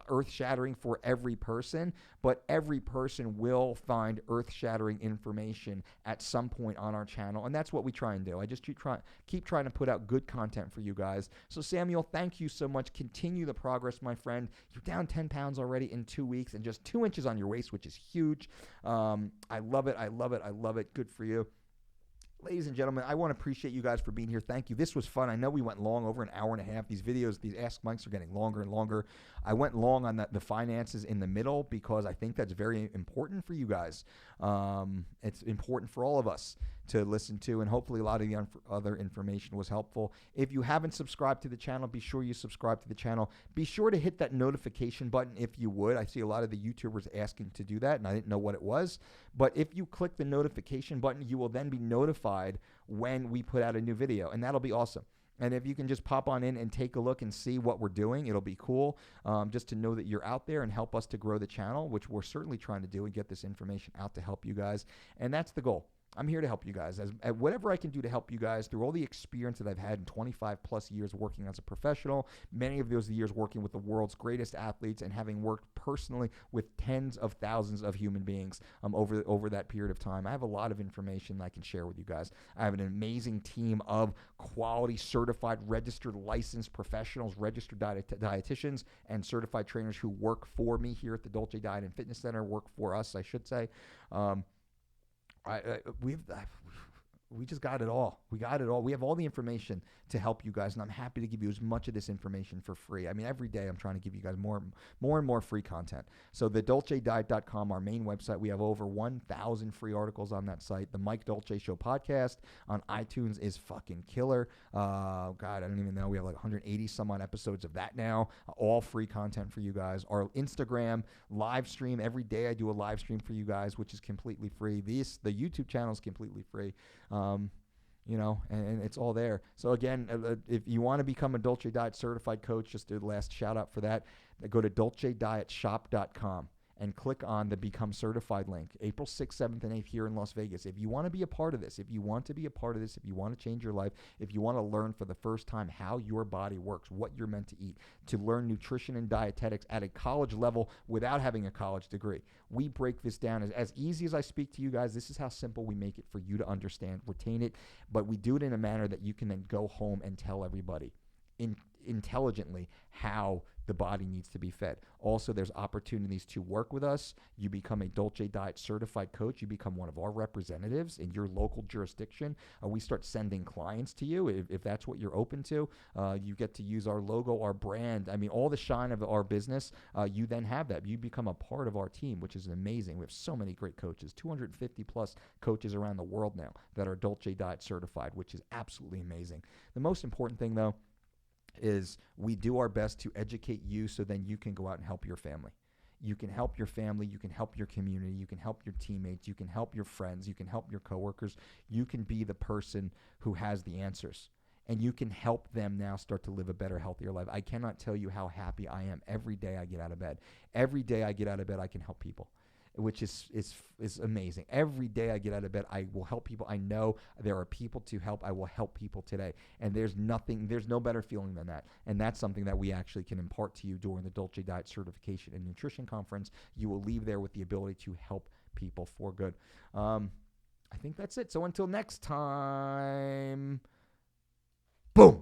earth-shattering for every person, but every person will find earth-shattering information at some point on our channel. And that's what we try and do. I just keep trying to put out good content for you guys. So Samuel, thank you so much. Continue the progress, my friend. You're down 10 pounds already in 2 weeks and just 2 inches on your waist, which is huge. I love it. Good for you. Ladies and gentlemen, I want to appreciate you guys for being here. Thank you. This was fun. I know we went long, over an hour and a half. These videos, these Ask Mikes are getting longer and longer. I went long on the finances in the middle because I think that's very important for you guys. It's important for all of us to listen to, and hopefully a lot of the other information was helpful. If you haven't subscribed to the channel, be sure you subscribe to the channel. Be sure to hit that notification button if you would. I see a lot of the YouTubers asking to do that, and I didn't know what it was. But if you click the notification button, you will then be notified when we put out a new video, and that'll be awesome. And if you can just pop on in and take a look and see what we're doing, it'll be cool just to know that you're out there and help us to grow the channel, which we're certainly trying to do, and get this information out to help you guys. And that's the goal. I'm here to help you guys. Whatever I can do to help you guys through all the experience that I've had in 25 plus years working as a professional, many of those years working with the world's greatest athletes and having worked personally with tens of thousands of human beings over that period of time. I have a lot of information that I can share with you guys. I have an amazing team of quality, certified, registered, licensed professionals, registered dietitians, and certified trainers who work for me here at the Dolce Diet and Fitness Center, work for us, I should say. We just got it all. We got it all. We have all the information to help you guys, and I'm happy to give you as much of this information for free. I mean, every day I'm trying to give you guys more and more free content. So the DolceDiet.com, our main website, we have over 1,000 free articles on that site. The Mike Dolce Show podcast on iTunes is fucking killer. God, I don't even know. We have like 180 some odd episodes of that now. All free content for you guys. Our Instagram live stream, every day I do a live stream for you guys, which is completely free. The YouTube channel is completely free. And it's all there. So again, if you want to become a Dolce Diet certified coach, just a last shout out for that, go to dolcedietshop.com and click on the Become Certified link. April 6th, 7th, and 8th here in Las Vegas. If you want to be a part of this, if you want to change your life, if you want to learn for the first time how your body works, what you're meant to eat, to learn nutrition and dietetics at a college level without having a college degree, we break this down as easy as I speak to you guys. This is how simple we make it for you to understand, retain it, but we do it in a manner that you can then go home and tell everybody intelligently how the body needs to be fed. Also, there's opportunities to work with us. You become a Dolce Diet certified coach. You become one of our representatives in your local jurisdiction. We start sending clients to you if that's what you're open to. You get to use our logo, our brand. I mean, all the shine of our business. You then have that. You become a part of our team, which is amazing. We have so many great coaches, 250 plus coaches around the world now that are Dolce Diet certified, which is absolutely amazing. The most important thing, though, is we do our best to educate you so then you can go out and help your family. You can help your family, you can help your community, you can help your teammates, you can help your friends, you can help your coworkers. You can be the person who has the answers, and you can help them now start to live a better, healthier life. I cannot tell you how happy I am every day I get out of bed. Every day I get out of bed, I can help people, which is amazing. Every day I get out of bed, I will help people. I know there are people to help. I will help people today. And there's no better feeling than that. And that's something that we actually can impart to you during the Dolce Diet Certification and Nutrition Conference. You will leave there with the ability to help people for good. I think that's it. So until next time, boom.